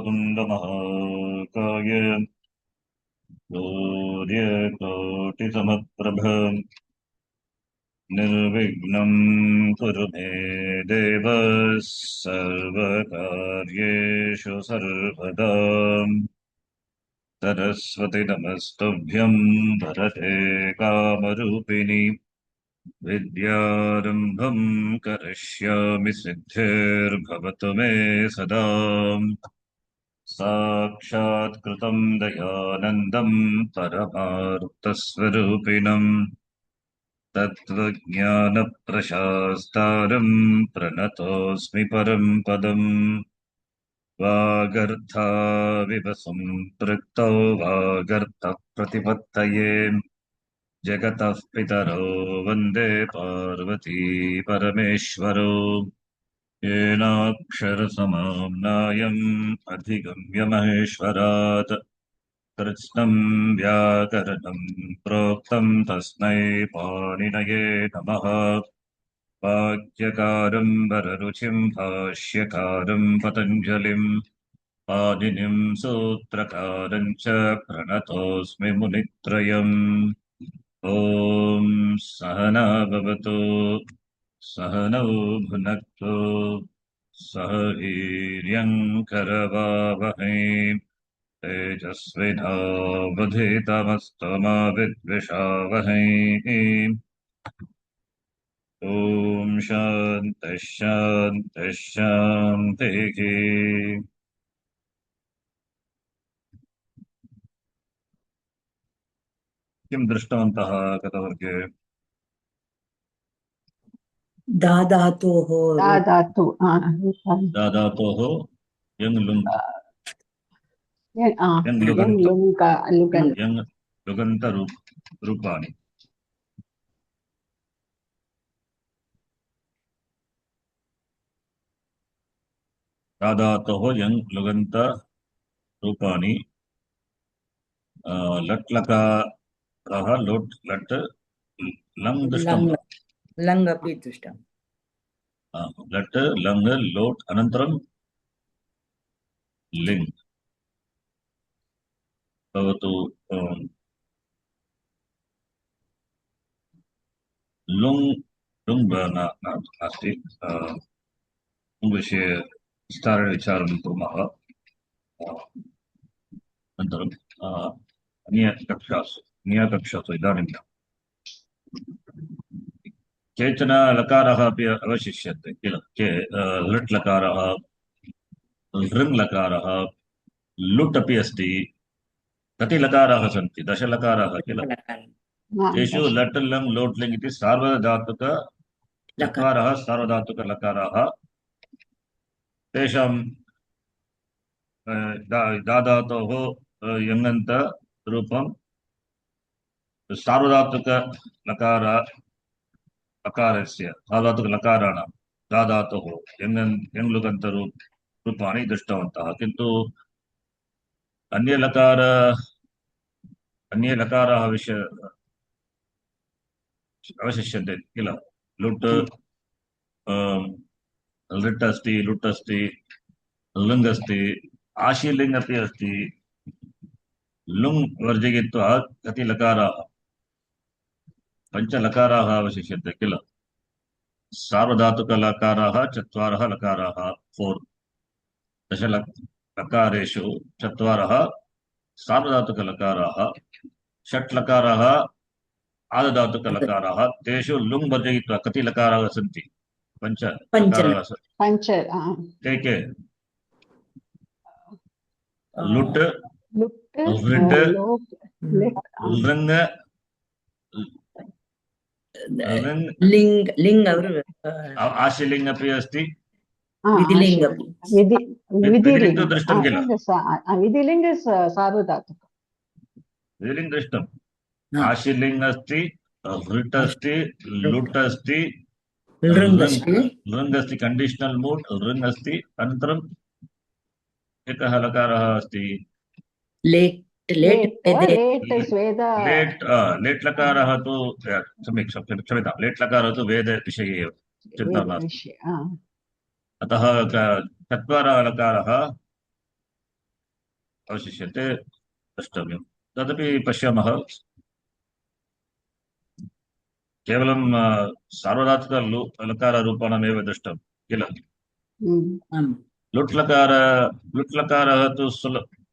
वक्रतुण्डमहाकाय सूर्यकोटिसमप्रभ निर्विघ्नं कुरु मे देव सर्वकार्येषु सर्वदा। सरस्वती नमस्तुभ्यं वरदे कामरूपिणि विद्यारम्भं करिष्यामि सिद्धिर्भवतु मे सदा। साक्षात्कृतं दयानन्दं परमार्थस्वरूपिणं तत्त्वज्ञानप्रशास्तारं प्रणतोऽस्मि परं पदम्। वागर्थाविव सम्पृक्तौ वागर्थः प्रतिपत्तये जगतः पितरौ वन्दे पार्वती परमेश्वरौ। येनाक्षरसमाम्नायम् अधिगम्य महेश्वरात् कृत्स्नं व्याकरणं प्रोक्तं तस्मै पाणिनये नमः। वाक्यकारं वररुचिं भाष्यकारं पतञ्जलिं पाणिनिं सूत्रकारं च प्रणतोऽस्मि मुनित्रयम्। ॐ सहना भवतु सहनौ भुनक्तु सह वीर्यङ्करवावहै तेजस्विनावधीतमस्तु मा विद्विषावहै। ॐ शान्तिः शान्तिः शान्तिः। किं दृष्टवन्तः गतवर्गे? दादातोः दादातु दादातोः यङ् लुङ् यङ् लुगन्त यङ् लुगन्तरूपाणि। दादातोः यङ् लुगन्त रूपाणि। लट् लकारः लोट् लट् लङ् दृष्टं वा? लङ् अपि दृष्टम्। लट् लङ् लोट् अनन्तरं लिङ् भवतु। लुङ् लुङ् नास्ति। लुङ् विषये विस्तारेण विचारं कुर्मः अनन्तरम् अन्यकक्षासु इदानीं केचन लकाराः अपि अवशिष्यन्ते किल। लट् लकारः लृङ् लकारः लुट् अपि अस्ति। कति लकाराः सन्ति? 10 लकाराः किल। तेषु लट् लङ् लोट् लिङ् इति सार्वधातुक चत्वारः सार्वधातुकलकाराः। तेषां दादातोः यङन्त रूपं सार्वधातुकलकारस्य सार्वधातुकलकाराणां दादातोः यङ् लुगन्त रूपाणि दृष्टवन्तः। किन्तु अन्ये लकाराः अवशिष्यन्ते किल। लुट् लृट् अस्ति, लुट् अस्ति, लुङ् अस्ति, आशीलिङ् अपि अस्ति। लुङ् वर्जयित्वा कति लकाराः? 5 लकाराः अवशिष्यन्ते किल। सार्वधातुकलकाराः 4 लकाराः 4। 10 लकारेषु 4 सार्वधातुकलकाराः, 6 लकाराः आर्धधातुकलकाराः। तेषु लुङ् वर्जयित्वा कति लकाराः सन्ति? 5 लकाराः। के के? लुट् लृट् लृङ् लिङ् आशीलिङ् अपि अस्ति, विधिलिङ् अपि। विधिलिङ् तु दृष्टं किल। विधिलिङ् सार्वधातुक। विधिलिङ् दृष्टम्। आशीलिङ् अस्ति, लृट् अस्ति, लुट् अस्ति, लृङ् अस्ति, कंडीशनल मूड् लृङ् अस्ति। अनन्तरम् एकः लकारः अस्ति लेट् लकारः तु क्षम्यतां, लेट् लकारः तु वेदविषये एव, चिन्ता नास्ति। अतः 4 लकारः अवशिष्यते द्रष्टव्यम् तदपि पश्यामः केवलं सार्वधातुक लकाररूपाणामेव दृष्टं किल आम् लुट्लकारः तु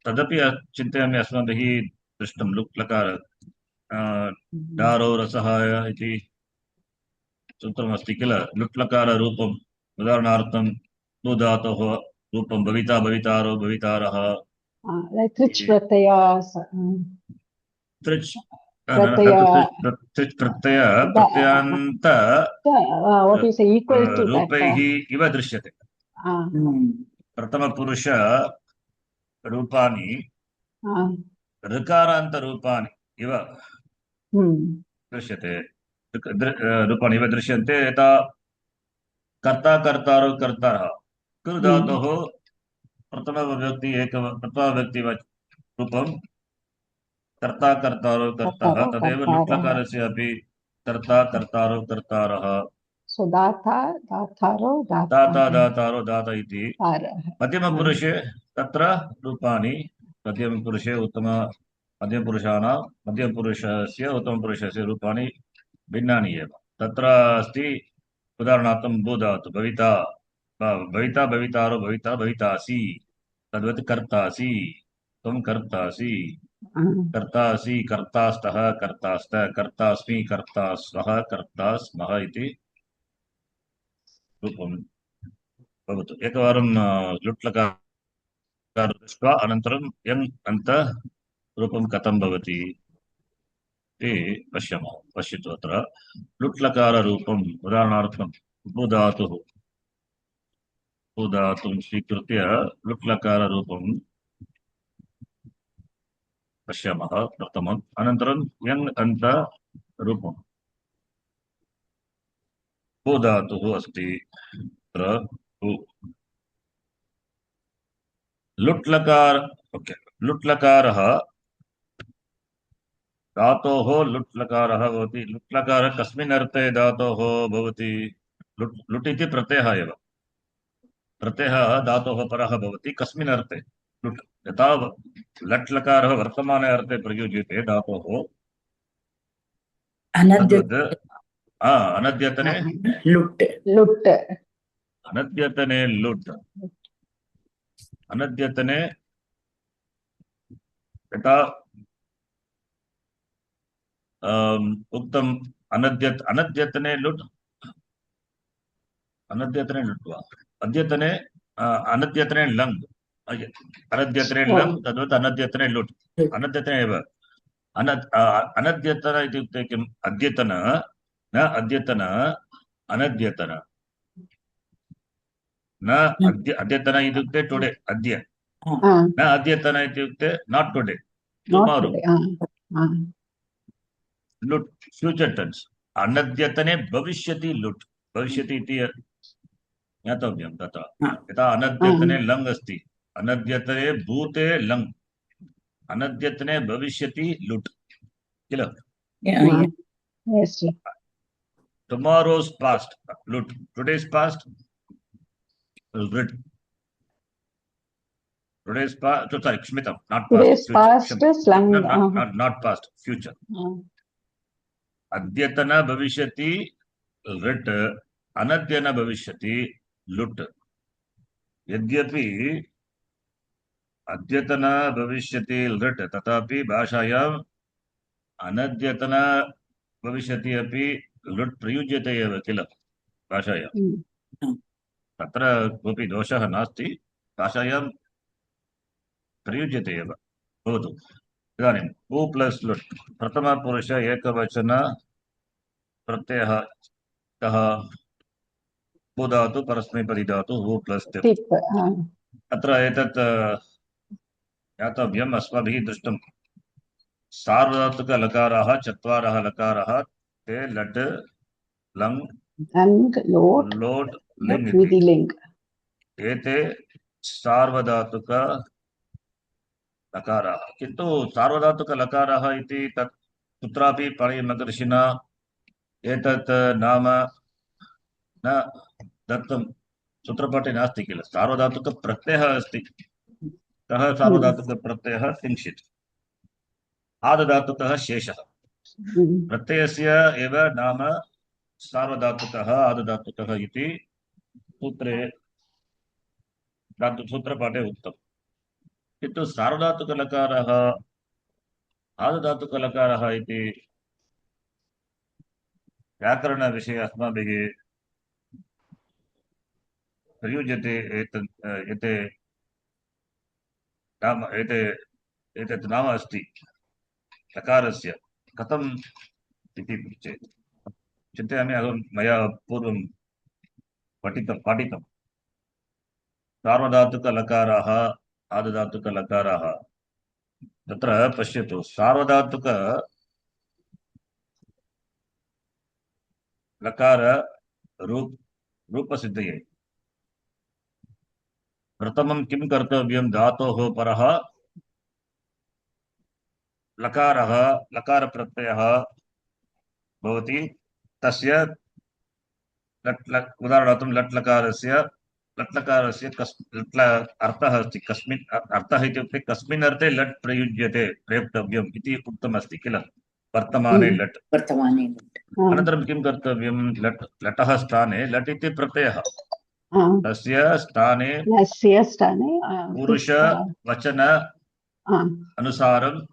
तदपि चिन्तयामि अस्माभिः दृष्टं लुट्लकार डारो रसः इति सूत्रमस्ति किल लुट्लकाररूपम् उदाहरणार्थं धातोः रूपं भविता भवितारो भवितारः त्रिच् प्रत्यय त्रिच् प्रत्यय त्रिच् प्रत्ययान्त what you say equal to that रूपैः इव दृश्यते प्रथमपुरुष रूपाणि ऋकारान्तरूपाणि इव दृश्यते रूपाणि इव दृश्यन्ते यथा कर्ता कर्तारो कर्तारः कृ धातोः प्रथमविभक्ति रूपं कर्ता कर्तारो कर्ताः तदेव लुट्लकारस्य अपि कर्ता कर्तारो कर्तारः दाता दातारो दातारो दाता इति मध्यमपुरुषे तत्र रूपाणि मध्यमपुरुषे मध्यमपुरुषस्य उत्तमपुरुषस्य रूपाणि भिन्नानि एव तत्र अस्ति उदाहरणार्थं भूधातु भविता भविता भवितारो भविता भवितासि तद्वत् कर्तासि त्वं कर्तासि कर्तासि कर्तास्तः कर्तास्त कर्तास्मि कर्तास्वः कर्तास्मः इति रूपं भवतु एकवारं लुट्लकार दृष्ट्वा अनन्तरं यम् अन्त रूपं कथं भवति इति पश्यतु अत्र लुट्लकाररूपम् उदाहरणार्थं भूधातुं स्वीकृत्य लुट्लकाररूपं पश्यामः प्रथमम् अनन्तरं यङ् अन्त रूपं भूधातुः अस्ति तत्र लुट्लकारः धातोः लुट्लकारः भवति लुट्लकारः कस्मिन् अर्थे धातोः भवति लुट् इति प्रत्ययः एव प्रत्ययः धातोः परः भवति कस्मिन् अर्थे लुट् यथा लट्लकारः वर्तमाने अर्थे प्रयुज्यते धातोः अनद्यतने लुट् अनद्यतने लुट् अनद्यतने यथा उक्तम् अनद्यतने लुट् वा अद्यतने अनद्यतने लङ् अनद्यतने लङ् तद्वत् अनद्यतने लुट् अनद्यतने एव अनद्यतन इत्युक्ते किम् अद्यतन न अद्यतन अनद्यतन न अद्यतन इत्युक्ते टुडे अद्य न अद्यतन इत्युक्ते नाट् टुडे टुमारो लुट् फ्यूचर् टेन्स् अनद्यतने भविष्यति लुट् भविष्यति इति ज्ञातव्यं तथा यथा अनद्यतने लङ् अस्ति अनद्यतने भूते लङ् अनद्यतने भविष्यति लुट् किल tomorrow's past lut today's past lit today's past sorry kshmitam not past today's past is lang not past future adyatana bhavishyati lit anadyana bhavishyati lut यद्यपि अद्यतन भविष्यति lit तथापि भाषायाम् अनद्यतन भविष्यति अपि लुट् प्रयुज्यते एव किल भाषायां तत्र कोऽपि दोषः नास्ति भाषायां प्रयुज्यते एव भवतु इदानीं उ प्लस् लुट् प्रथमपुरुष एकवचन प्रत्ययः कः भूधातु परस्मैपदी धातु उ प्लस् तिप् अत्र एतत् ज्ञातव्यम् अस्माभिः दृष्टं सार्वधातुकलकाराः चत्वारः लकाराः ते लट् लङ् लोट् लिङ् एते सार्वधातुक लकाराः किन्तु सार्वधातुकलकाराः इति तत् कुत्रापि पाणिनिमहर्षिणा एतत् नाम न दत्तं सूत्रपाठे नास्ति किल सार्वधातुकप्रत्ययः अस्ति कः सार्वधातुकप्रत्ययः किञ्चित् आदधातुकः शेषः प्रत्ययस्य एव नाम सार्वधातुकः आदधातुकः इति सूत्रपाठे उक्तम् किन्तु सार्वधातुकलकारः आदधातुकलकारः इति व्याकरणविषये अस्माभिः प्रयुज्यते एतत् नाम अस्ति लकारस्य कथम् इति चेत् चिन्तयामि अहं मया पूर्वं पाठितं सार्वधातुकलकाराः आदधातुकलकाराः तत्र पश्यतु सार्वधातुकलकार रूपसिद्धये प्रथमं किं कर्तव्यं धातोः परः लकारः लकारप्रत्ययः भवति तस्य उदाहरणार्थं लट्लकारस्य अर्थः अस्ति कस्मिन् अर्थः इत्युक्ते कस्मिन् अर्थे लट् प्रयोक्तव्यम् इति उक्तमस्ति किल वर्तमाने लट् अनन्तरं किं कर्तव्यं लटः स्थाने लट् इति प्रत्ययः तस्य स्थाने पुरुष वचन अनुसारं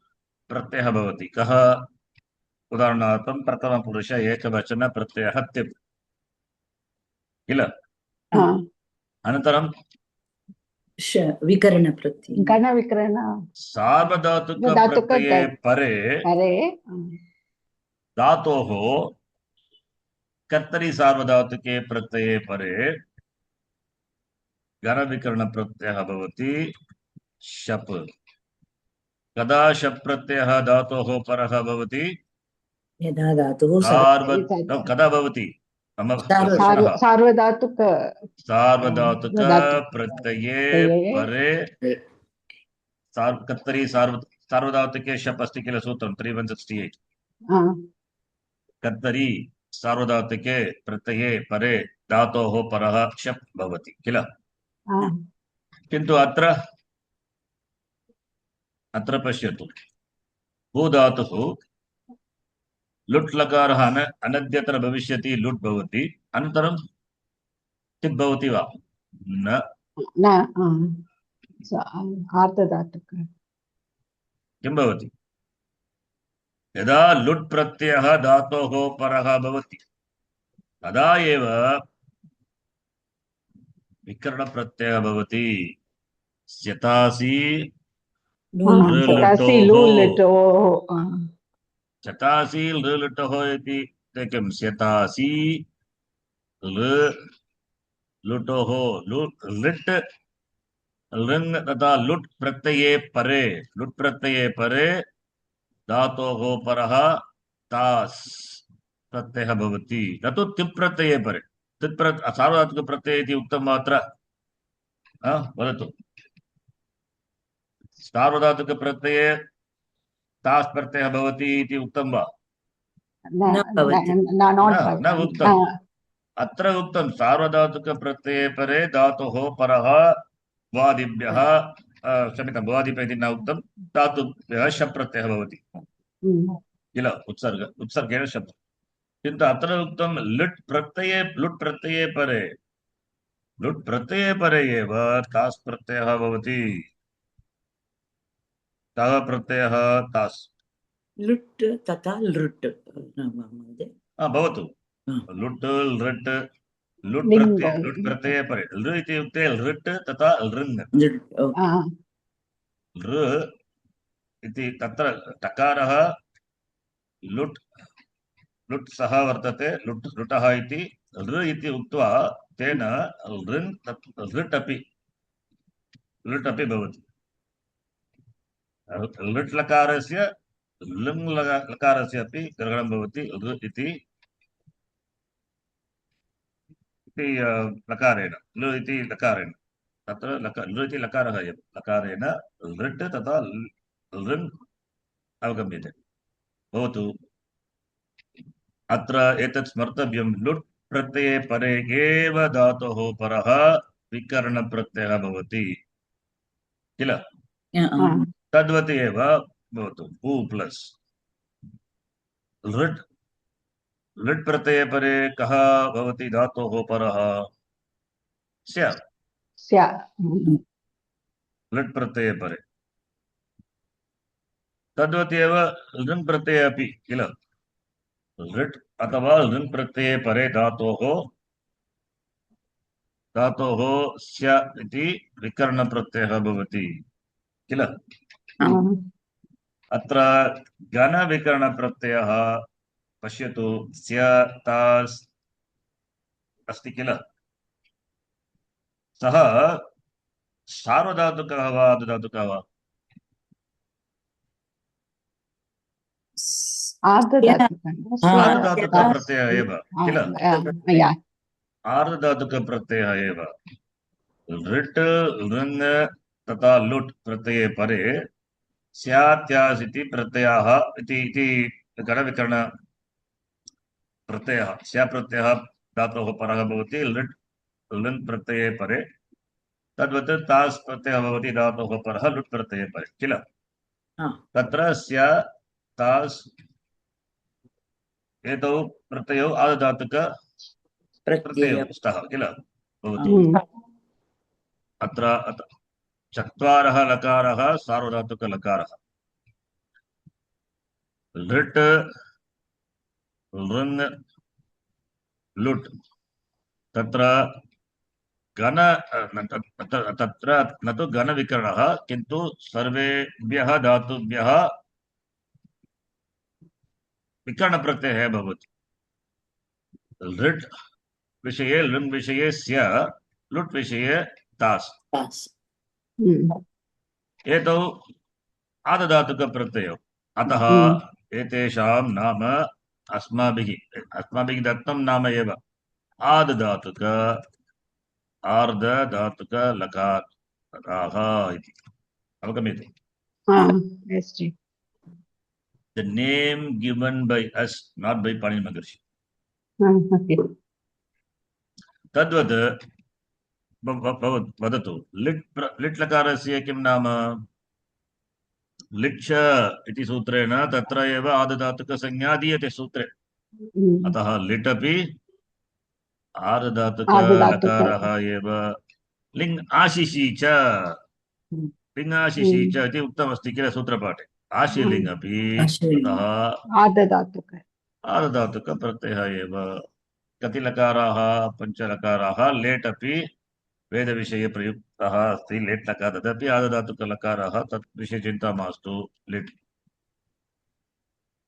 प्रत्ययः भवति कः उदाहरणार्थं प्रथमपुरुष एकवचन प्रत्ययः तिप् किल अनन्तरं विकरण सार्वधातुकप्रत्यये परे धातोः कर्तरि सार्वधातुके प्रत्यये परे गणविकरणप्रत्ययः भवति शप् कदा शप् प्रत्ययः धातोः परः भवति यदा धातुः कदा भवति सार्वधातुकप्रत्यये परे कर्तरि सार्वधातुके शप् अस्ति किल सूत्रं 3168 कर्तरि सार्वधातुके प्रत्यये परे धातोः परः शप् भवति किल किन्तु अत्र पश्यतु भूधातुः लुट् लकारः अनद्यत्र भविष्यति लुट् भवति अनन्तरं तिप् भवति वा न किं भवति यदा लुट् प्रत्ययः धातोः परः भवति तदा एव विकरणप्रत्ययः भवति स्यतासि चतासि लृलुटोः इति किं स्यतासि लुटोः लिट् लृङ् तथा लुट् प्रत्यये परे धातोः परः तास् प्रत्ययः भवति न तु तिप् प्रत्यये परे सार्वधातुकप्रत्यय इति उक्तं मात्र वदतु सार्वधातुकप्रत्यये तास् प्रत्ययः भवति इति उक्तं वा न उक्तम् अत्र उक्तं सार्वधातुकप्रत्यये परे धातोः परः भ्वादिभ्यः क्षम्यतां भ्वादिभ्यः इति न उक्तं धातुभ्यः शप् प्रत्ययः भवति किल उत्सर्गेण शप् किन्तु अत्र उक्तं लुट् प्रत्यये परे एव तास् प्रत्ययः भवति कः प्रत्ययः तास् लुट् तथा लृट् भवतु लुट् लृट् लुट् प्रत्यये परे लृ इत्युक्ते लृट् तथा लृङ् लृ इति तत्र टकारः लुट् सः वर्तते लुटः इति लृ इति उक्त्वा तेन लृट् अपि भवति लृट् लकारस्य लृङ् लकारस्य अपि ग्रहणं भवति लृ इति लकारेण लृ इति लकारेण तत्र लृ इति लकारः एव लकारेण लृट् तथा लृङ् अवगम्यते भवतु अत्र एतत् स्मर्तव्यं लुट् प्रत्यये परे एव धातोः परः विकरणप्रत्ययः भवति किल तद्वत् एव भवतु उ प्लस् लृट् लृट् प्रत्यये परे कः भवति धातोः परः स्या स्या लृट् प्रत्यये परे तद्वत् एव लृङ् प्रत्यये अपि किल लृट् अथवा लृङ् प्रत्यये परे धातोः स्या इति विकरणप्रत्ययः भवति किल अत्र घनविकरणप्रत्ययः पश्यतु स्य तास् अस्ति किल सः सार्वधातुकः वा आर्धधातुकः वा आर्धधातुकप्रत्ययः एव किल आर्धधातुकप्रत्ययः एव लृट् लृङ् तथा लुट् प्रत्यये परे स्यात्यास् इति प्रत्ययः इति घनविकरण प्रत्ययः स्याप्रत्ययः धातोः परः भवति लृट् लृङ् प्रत्यये परे तद्वत् तास् प्रत्ययः भवति धातोः परः लुट् प्रत्यये परे किल तत्र स्या तास् एतौ प्रत्ययौ आर्धधातुक प्रत्ययौ स्तः किल भवतु अत्र चत्वारः लकारः सार्वधातुकलकारः लृट् लृङ् लुट् तत्र तत्र न तु घनविकरणः किन्तु सर्वेभ्यः धातुभ्यः विकरणप्रत्ययः भवति लृट् विषये लृङ् विषये स्य लुट् विषये तास् एतौ आर्धधातुकप्रत्ययौ अतः एतेषां नाम अस्माभिः दत्तं नाम एव आर्धधातुकलकाराः इति अवगम्यते the name given by us not by Panini Maharshi तद्वत् वदतु लिट् लकारस्य किं नाम लिट् इति सूत्रेण तत्र एव आर्धधातुकसंज्ञा दीयते सूत्रे अतः लिट् अपि आर्धधातुकलकारः एव लिङ् आशिषि च इति उक्तमस्ति किल सूत्रपाठे आशिलिङ् अपि आर्धधातुकप्रत्ययः एव कति लकाराः पञ्चलकाराः लेट् अपि वेदविषये प्रयुक्तः अस्ति लेट् लकारः तदपि आर्धधातुकलकारः तत् विषये चिन्ता मास्तु लिट्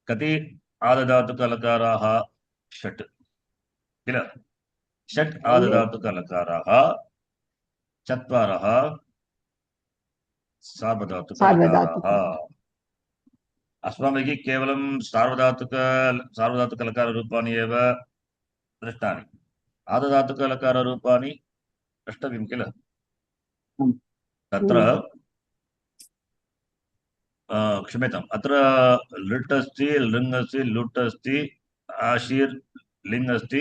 कति आर्धधातुकलकाराः षट् किल षट् आर्धधातुकलकाराः चत्वारः सार्वधातुकलकाराः अस्माभिः केवलं सार्वधातुकलकाररूपाणि एव दृष्टानि आर्धधातुकलकाररूपाणि द्रष्टव्यं किल तत्र क्षम्यताम् अत्र लृट् अस्ति लृङ् अस्ति लुट् अस्ति आशीर् लिङ् अस्ति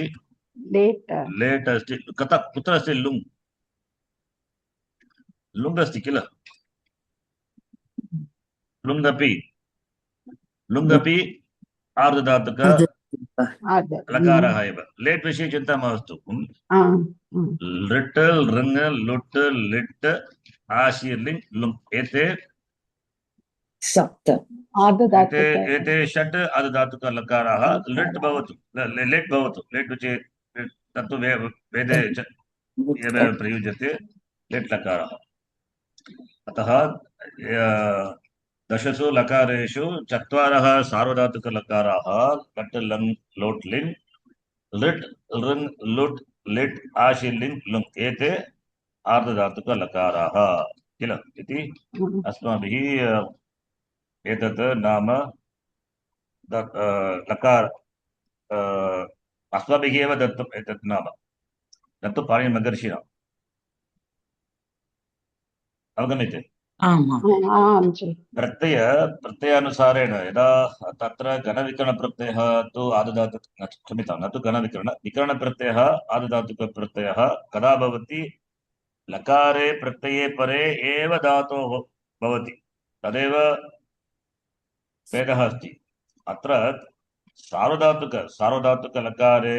लेट् अस्ति कुत्र अस्ति लुङ् लुङ् अस्ति किल लुङ्गपि आर्धधातुक लकारः एव लेट् विषये चिन्ता मास्तु लृट् लृङ् लुट् लिट् आशीर् लिङ् लुङ् एते षट् आर्धधातुकलकाराः लेट् भवतु लेट् विषये तत्तु वेदे एव प्रयुज्यते लेट् लकारः अतः दशसु लकारेषु चत्वारः सार्वधातुकलकाराः लट् लङ् लोट् लिङ् लृट् लृङ् लुट् लिट् आशिर् लिङ् लुङ् एते आर्धधातुकलकाराः किल इति अस्माभिः एतत् नाम लकार अस्माभिः एव दत्तम् एतत् नाम न तु पाणिनि महर्षिणा अवगम्यते प्रत्ययानुसारेण यदा तत्र घनविकरणप्रत्ययः तु आर्धधातुक क्षम्यतां न तु विकरणप्रत्ययः आर्धधातुकप्रत्ययः कदा भवति लकारे प्रत्यये परे एव धातोः भवति तदेव भेदः अस्ति अत्र सार्वधातुकलकारे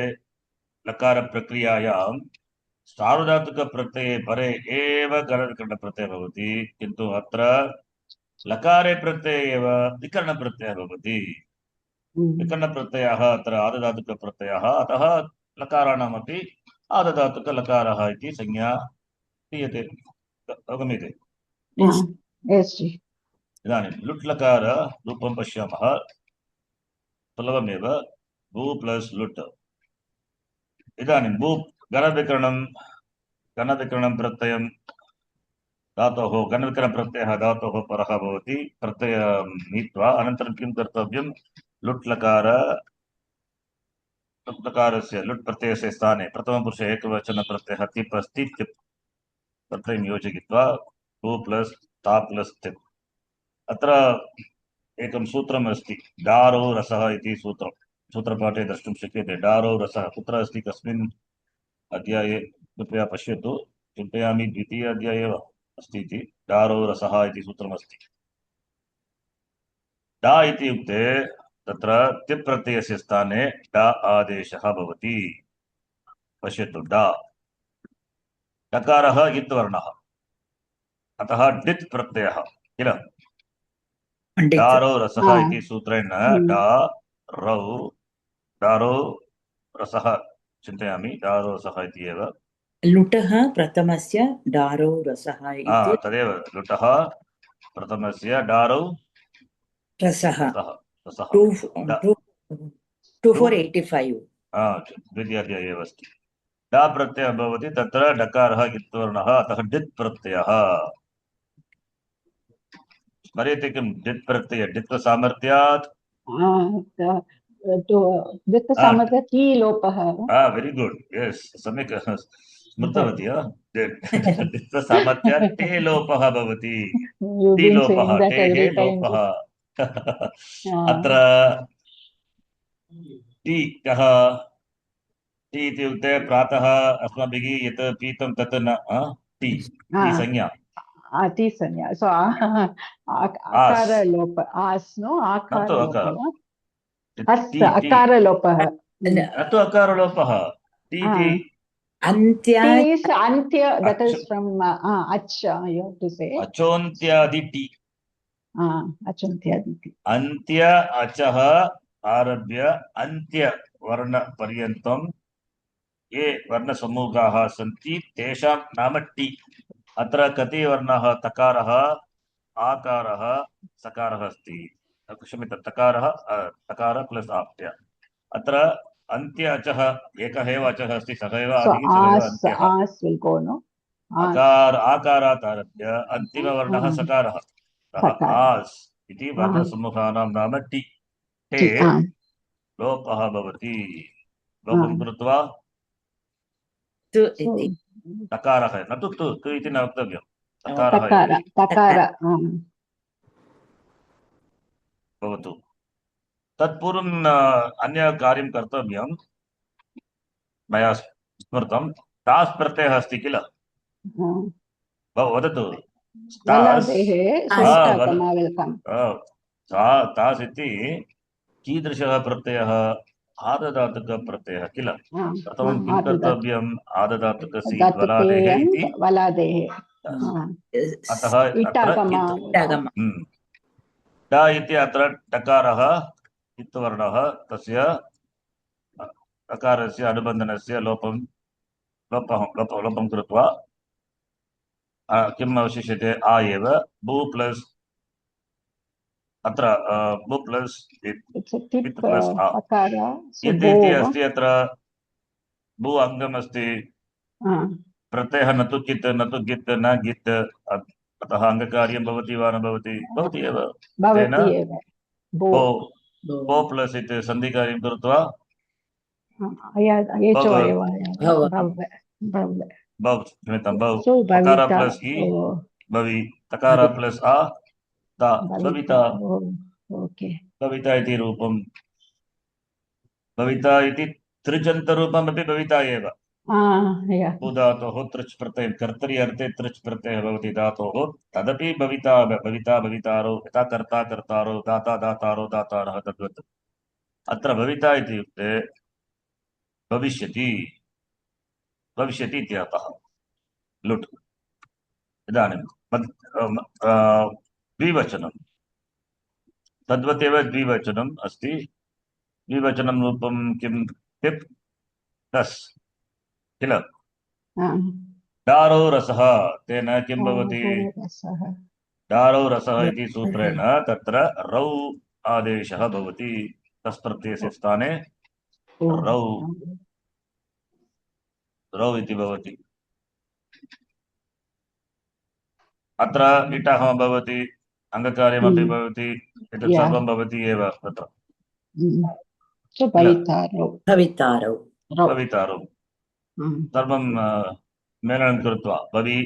लकारप्रक्रियायां सार्वधातुकप्रत्यये परे एव गणविकरणप्रत्ययः भवति किन्तु अत्र लकारे प्रत्यये एव विकरणप्रत्ययः भवति विकरणप्रत्ययः अत्र आदधातुकप्रत्ययः अतः लकाराणामपि आदधातुकलकारः इति संज्ञा दीयते अवगम्यते Yes, जी. इदानीं लुट् लकार रूपं पश्यामः सुलभमेव भू प्लस लुट् इदानीं भू गणविकरणं प्रत्ययं धातोः गणविकरणप्रत्ययः धातोः परः भवति प्रत्ययं नीत्वा अनन्तरं किं कर्तव्यं लुट् लकारस्य लुट् प्रत्ययस्य स्थाने प्रथमपुरुषे एकवचनप्रत्ययः तिप् अस्ति तिप् प्रत्ययं योजयित्वा भू प्लस ता प्लस तिप् अत्र एकं सूत्रम् अस्ति डारो रसः इति सूत्रपाठे द्रष्टुं शक्यते डारो रसः कुत्र अस्ति कस्मिन् अध्याये कृपया पश्यतु चिन्तयामि द्वितीय अध्याये एव अस्ति इति डारो रसः इति सूत्रमस्ति डा इत्युक्ते तत्र तिप् प्रत्ययस्य स्थाने डा आदेशः भवति पश्यतु डा डकारः इत् वर्णः अतः डित् प्रत्ययः किल डारो रसः इति सूत्रेण डारो रसः चिन्तयामि डारो रसः इति एव लुटः प्रथमस्य डारो रसः इति तदेव लुटः प्रथमस्य डारो रसः 2485 द्वितीयाध्याये एव अस्ति डा प्रत्ययः भवति तत्र डकारः इत्वर्णः अतः डित् प्रत्ययः स्मर्यते किं डित् प्रत्यय डित्वसामर्थ्यात् टी लोपः वेरी गुड यस सम्यक् स्मृतवती डित्वसामर्थ्यात् टे लोपः भवति टी लोपः टेः लोपः अत्र टी कः टी इत्युक्ते प्रातः अस्माभिः यत् पीतं तत् न टी संज्ञा टी संज्ञा सो आकार लोप आस् नो आकार लोपः न तु अकारलोपः टी इति Anty is antya, that is from acha, you have to say. Achontyadi T. Achontyadi T. Antya achah आरभ्य अन्त्य वर्ण पर्यन्तं ये वर्ण समूहाः सन्ति तेषां नाम टी अत्र कति वर्णाः तकारः आकारः सकारः अस्ति क्षम्यतां तकार प्लस आप्य अत्र अन्त्य अचः एकः एव अचः अस्ति सः एव आकारात् आरभ्य अन्तिमवर्णः सकारः आस् इति वर्णसमूहानां नाम टी टे लोपः भवति लोपं कृत्वा तकारः न तु तु इति न वक्तव्यं तकारः भवतु तत्पूर्वम् अन्य कार्यं कर्तव्यं मया स्मृतं तास् प्रत्ययः अस्ति किल वदतु तास् इति कीदृशः प्रत्ययः आदधातुकप्रत्ययः किल प्रथमं किं कर्तव्यम् आदधातुकस्य वलादेः इति अतः डा इति अत्र टकारः इत्वर्णः तस्य टकारस्य अनुबन्धनस्य लोपं कृत्वा किम् अवशिष्यते आ एव भू प्लस अत्र भू प्लस इति अस्ति अत्र भू अङ्गम् अस्ति प्रत्ययः न तु कित् न तु गित् न गित् अतः अङ्गकार्यं भवति वा न भवति भवति एव तेन भो प्लस इति सन्धिकार्यं कृत्वा तकार प्लस इ भवि तकार प्लस आ ता भविता भविता इति रूपं भविता इति त्रिजन्तरूपमपि भविता एव या धातोः तृच् प्रत्यय कर्तरि अर्थे तृच् प्रत्ययः भवति धातोः तदपि भविता भविता भवितारो यथा कर्ता कर्तारो दाता दातारो दातारः तद्वत् अत्र भविता इत्युक्ते भविष्यति भविष्यति इत्यर्थः लुट् इदानीं द्विवचनं तद्वदेव द्विवचनम् अस्ति द्विवचनं रूपं किं टिप् तस् किल दारो रसः तेन किं भवति रसः दारो रसः इति सूत्रेण तत्र रौ आदेशः भवति तस् प्रत्ययस्य स्थाने रौ रौ इति भवति अत्र इटः भवति अङ्गकार्यमपि भवति एतत् सर्वं भवति एव तत्र भवितारौ भवितारौ सर्वं मेलनं कृत्वा भवि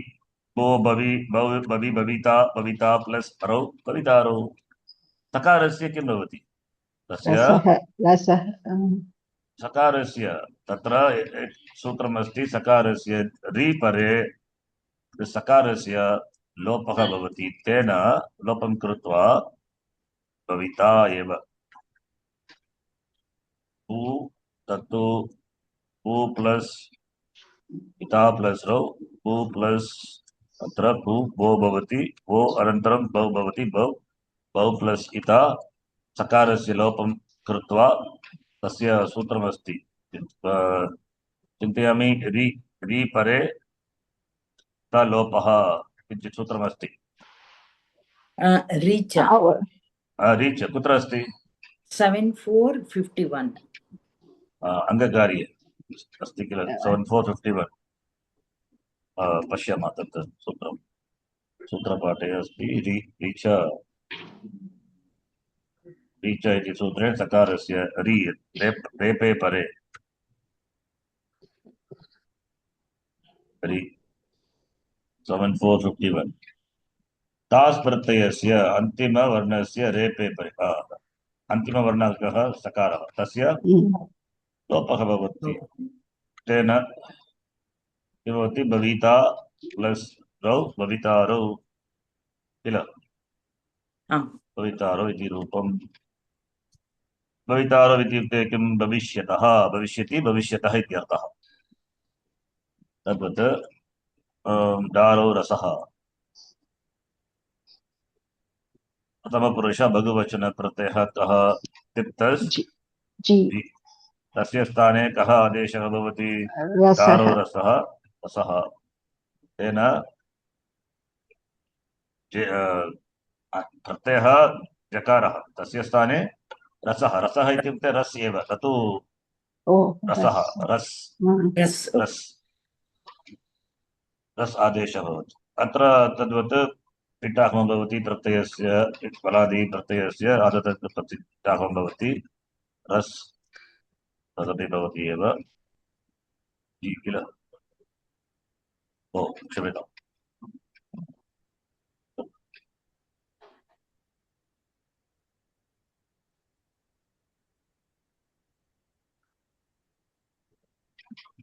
भो भवि भव भवि भविता भविता प्लस् रौ भवितारौ सकारस्य किं भवति तस्य सकारस्य तत्र सूत्रमस्ति सकारस्य रि परे सकारस्य लोपः भवति तेन लोपं कृत्वा भविता एव उ तत्तु उ प्लस् इता प्लस् रौ उ प्लस् अत्र भू भो भवति भो अनन्तरं भौ भवति भौ भौ प्लस् इता सकारस्य लोपं कृत्वा तस्य सूत्रमस्ति चिन्तयामि रि रि परे लोपः किञ्चित् सूत्रमस्ति रीच रीच् कुत्र अस्ति 7451 अङ्गकार्ये अस्ति किल 7451 पश्यामः तत् सूत्रं सूत्रपाठे अस्ति रीच रीच इति सूत्रे सकारस्य रि रेपे परे रि 7451 तास् प्रत्ययस्य अन्तिमवर्णस्य रेपे परे अन्तिमवर्णः कः सकारः तस्य लोपः भवति तेन किं भवति भविता प्लस् रौ भवितारौ किल भवितारौ इति रूपम् भवितारौ इत्युक्ते किं भविष्यतः भविष्यति भविष्यतः इत्यर्थः तद्वत् दारौ रसः प्रथमपुरुष बहुवचन प्रत्ययः कः तिप्तस् तस्य स्थाने कः आदेशः भवति दारो रसः रसः तेन प्रत्ययः जकारः तस्य स्थाने रसः रसः इत्युक्ते रस् एव ततु रसः रस् रस् रस् आदेशः भवति अत्र तद्वत् पिट्टाहं भवति प्रत्ययस्य फलादि प्रत्ययस्य आदतप्रत्ययः भवति रस् तदपि भवति एव जी किल ओ क्षम्यताम्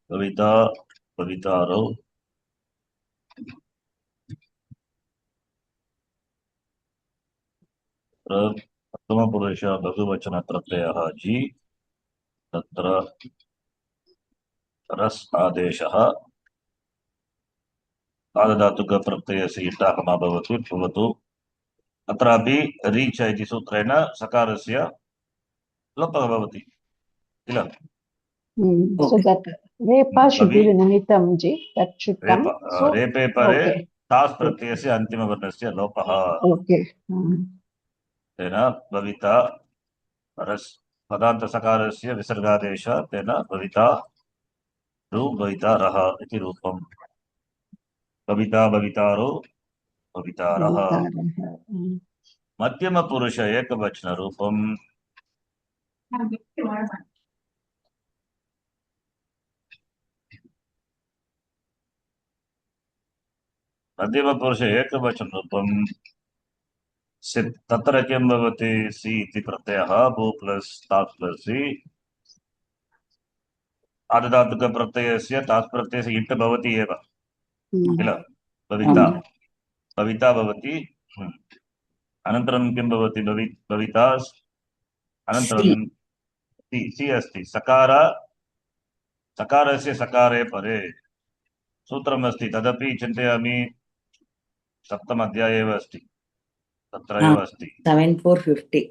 भविता भवितारौ प्रथमपुरुष बहुवचन प्रत्ययः जी तत्र रस् आदेशः आदधातुकप्रत्ययस्य इट्टापमा भवतु अत्रापि रीच इति सूत्रेण सकारस्य लोपः भवति किल रेपे परे तास् प्रत्ययस्य अन्तिमवर्णस्य लोपः तेन भविता रस् पदान्तसकारस्य विसर्गादेशः तेन भविता रु भवितारः इति रूपम् भविता भवितारो भवितारः मध्यमपुरुष एकवचनरूपम् मध्यमपुरुष एकवचनरूपम् सित् तत्र किं भवति सि इति प्रत्ययः भू प्लस् तात् प्लस् सि आदधातुकप्रत्ययस्य तास् प्रत्ययस्य इट् भवति एव किल भविता आम्। भविता भवति अनन्तरं किं भवति भवितास् सि अनन्तरं सि अस्ति सकारस्य सकारे परे सूत्रम् अस्ति तदपि चिन्तयामि सप्तम अध्याये एव अस्ति तत्र एव अस्ति 7450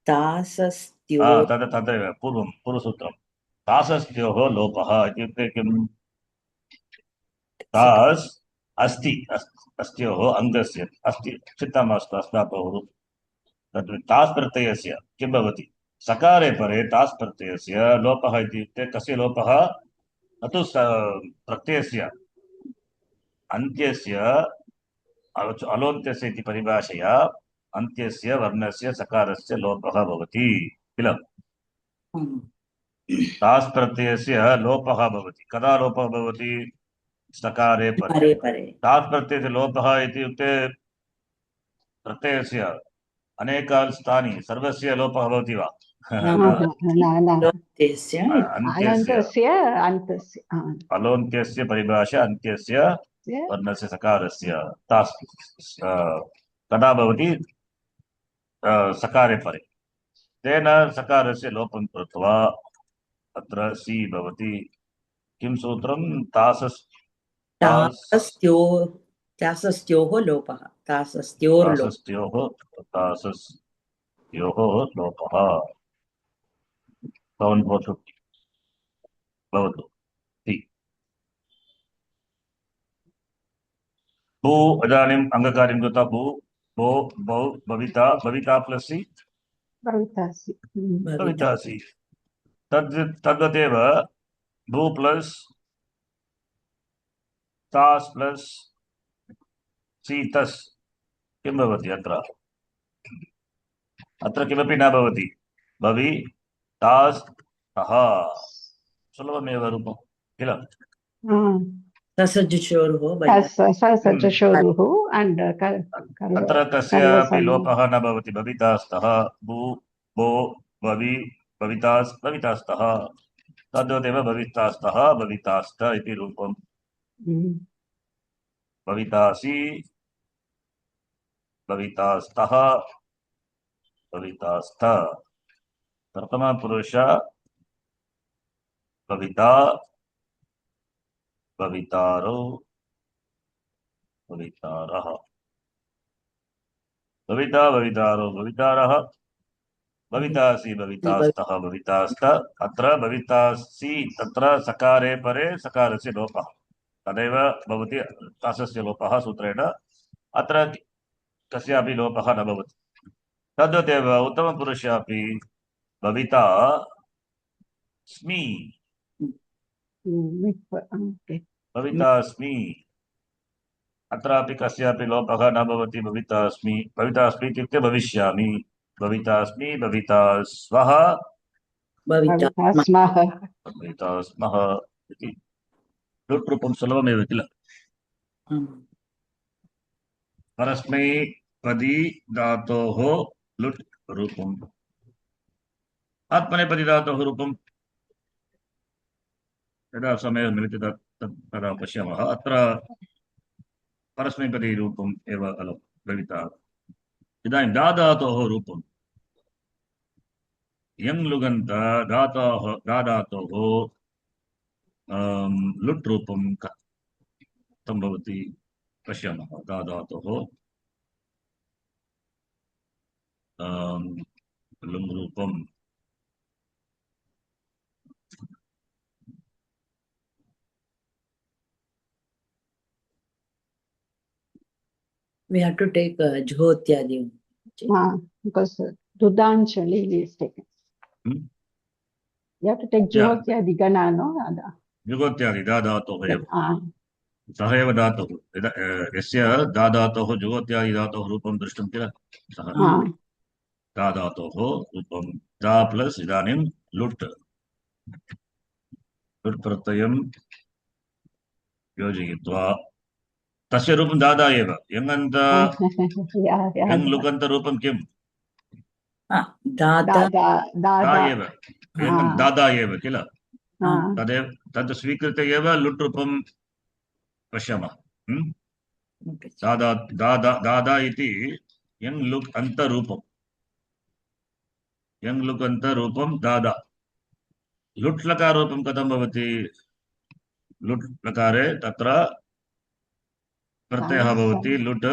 तासस्त्यो तदेव पूर्वसूत्रं तासस्त्योः लोपः इत्युक्ते किम् तास् अस्त्योः अङ्गस्य अस्ति चिन्ता मास्तु अस्माकं तद् तास् प्रत्ययस्य किं भवति सकारे परे तास् प्रत्ययस्य लोपः इत्युक्ते कस्य लोपः न तु प्रत्ययस्य अन्त्यस्य अलोन्त्यस्य इति परिभाषया अन्त्यस्य वर्णस्य सकारस्य लोपः भवति किल तास् प्रत्ययस्य लोपः भवति कदा लोपः भवति सकारे परे तास् प्रत्ययस्य लोपः इत्युक्ते प्रत्ययस्य अनेकानि स्थानि सर्वस्य लोपः भवति वा अलोन्त्यस्य परिभाषा अन्त्यस्य वर्णस्य सकारस्य तास् कदा भवति सकारे परे तेन सकारस्य लोपं कृत्वा अत्र सी भवति किं सूत्रं तासस्त्योः लोपः तासस्त्योः लोपः 7450 भवतु भू इदानीम् अङ्गकार्यं कृत्वा भू भो भौ भविता प्लस् सि भवितासि तद्वदेव भू प्लस् तास् प्लस् सी तस् किं भवति अत्र किमपि न भवति भवि तास् तः सुलभमेव रूपं किल अत्र कस्यापि लोपः न भवति भवितास्तः भू भो भवि भवितास्तः तद्वदेव भवितास्तः भवितास्त इति रूपम् भवितासि भवितास्तः भवितास्त प्रथमपुरुष भविता भवितारो भवितारः भविता भवितारो भवितारः भवितासि भवितास्तः भवितास्त अत्र भवितासि तत्र सकारे परे सकारस्य लोपः तदेव भवति तासस्य लोपः सूत्रेण अत्र कस्यापि लोपः न भवति तद्वदेव उत्तमपुरुषापि भविता स्मि भवितास्मि अत्रापि कस्यापि लोपः न भवति भवितास्मि इत्युक्ते भविष्यामि भवितास्मि भविता स्वः भवितास्मः इति लुट् रूपं सुलभमेव किल परस्मैपदी धातोः लुट् रूपम् आत्मनेपदी धातोः रूपं यदा समयः मिलति तदा पश्यामः अत्र परस्मैपदी रूपम् एव भविता इदानीं धातोः रूपं यङ् लुगन्त धातोः लुट् रूपं कथं भवति पश्यामः धातोः लुङ् रूपं we have to take jhotyadi because Dudanchali is taken. You have to take Jhotyadi Gana, no? जुगोत्यादि धातोः एव सः एव धातुः यस्य धातोः जुगोत्यादि धातोः रूपं दृष्टं किल सः धातोः रूपं धा प्लस् इदानीं लुट् प्रत्ययं योजयित्वा तस्य रूपं दादा एव यङन्त यङ् लुकन्त रूपं किम् दादा एव दादा एव किल हाँ तदेव तद् स्वीकृत्य एव लुट् रूपं पश्यामः। Okay. दादा दादा दादा इति यङ् लुक् अन्तरूपम्, यङ् लुक् अन्तरूपं दादा। लुट् लकारूपं कथं भवति? लुट् लकारे तत्र प्रत्ययः भवति लुट्,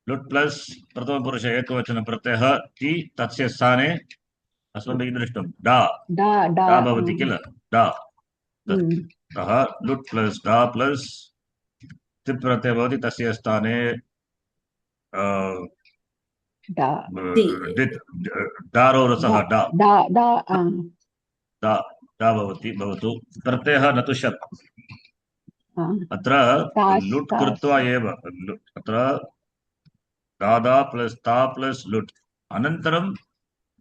लुट् प्लस प्रथमपुरुष एकवचन प्रत्ययः ति, तस्य स्थाने अस्माभिः दृष्टं डा डा डा डा भवति किल, डा। अतः लुट् प्लस डा प्लस तिप् प्रत्ययः भवति, तस्य स्थाने डा डित् डारो रसः डा डा डा डा डा भवति, भवतु। प्रत्ययः न तु शप्। अत्र लुट् कृत्वा एव अत्र दादा प्लस ता प्लस लुट्, अनन्तरं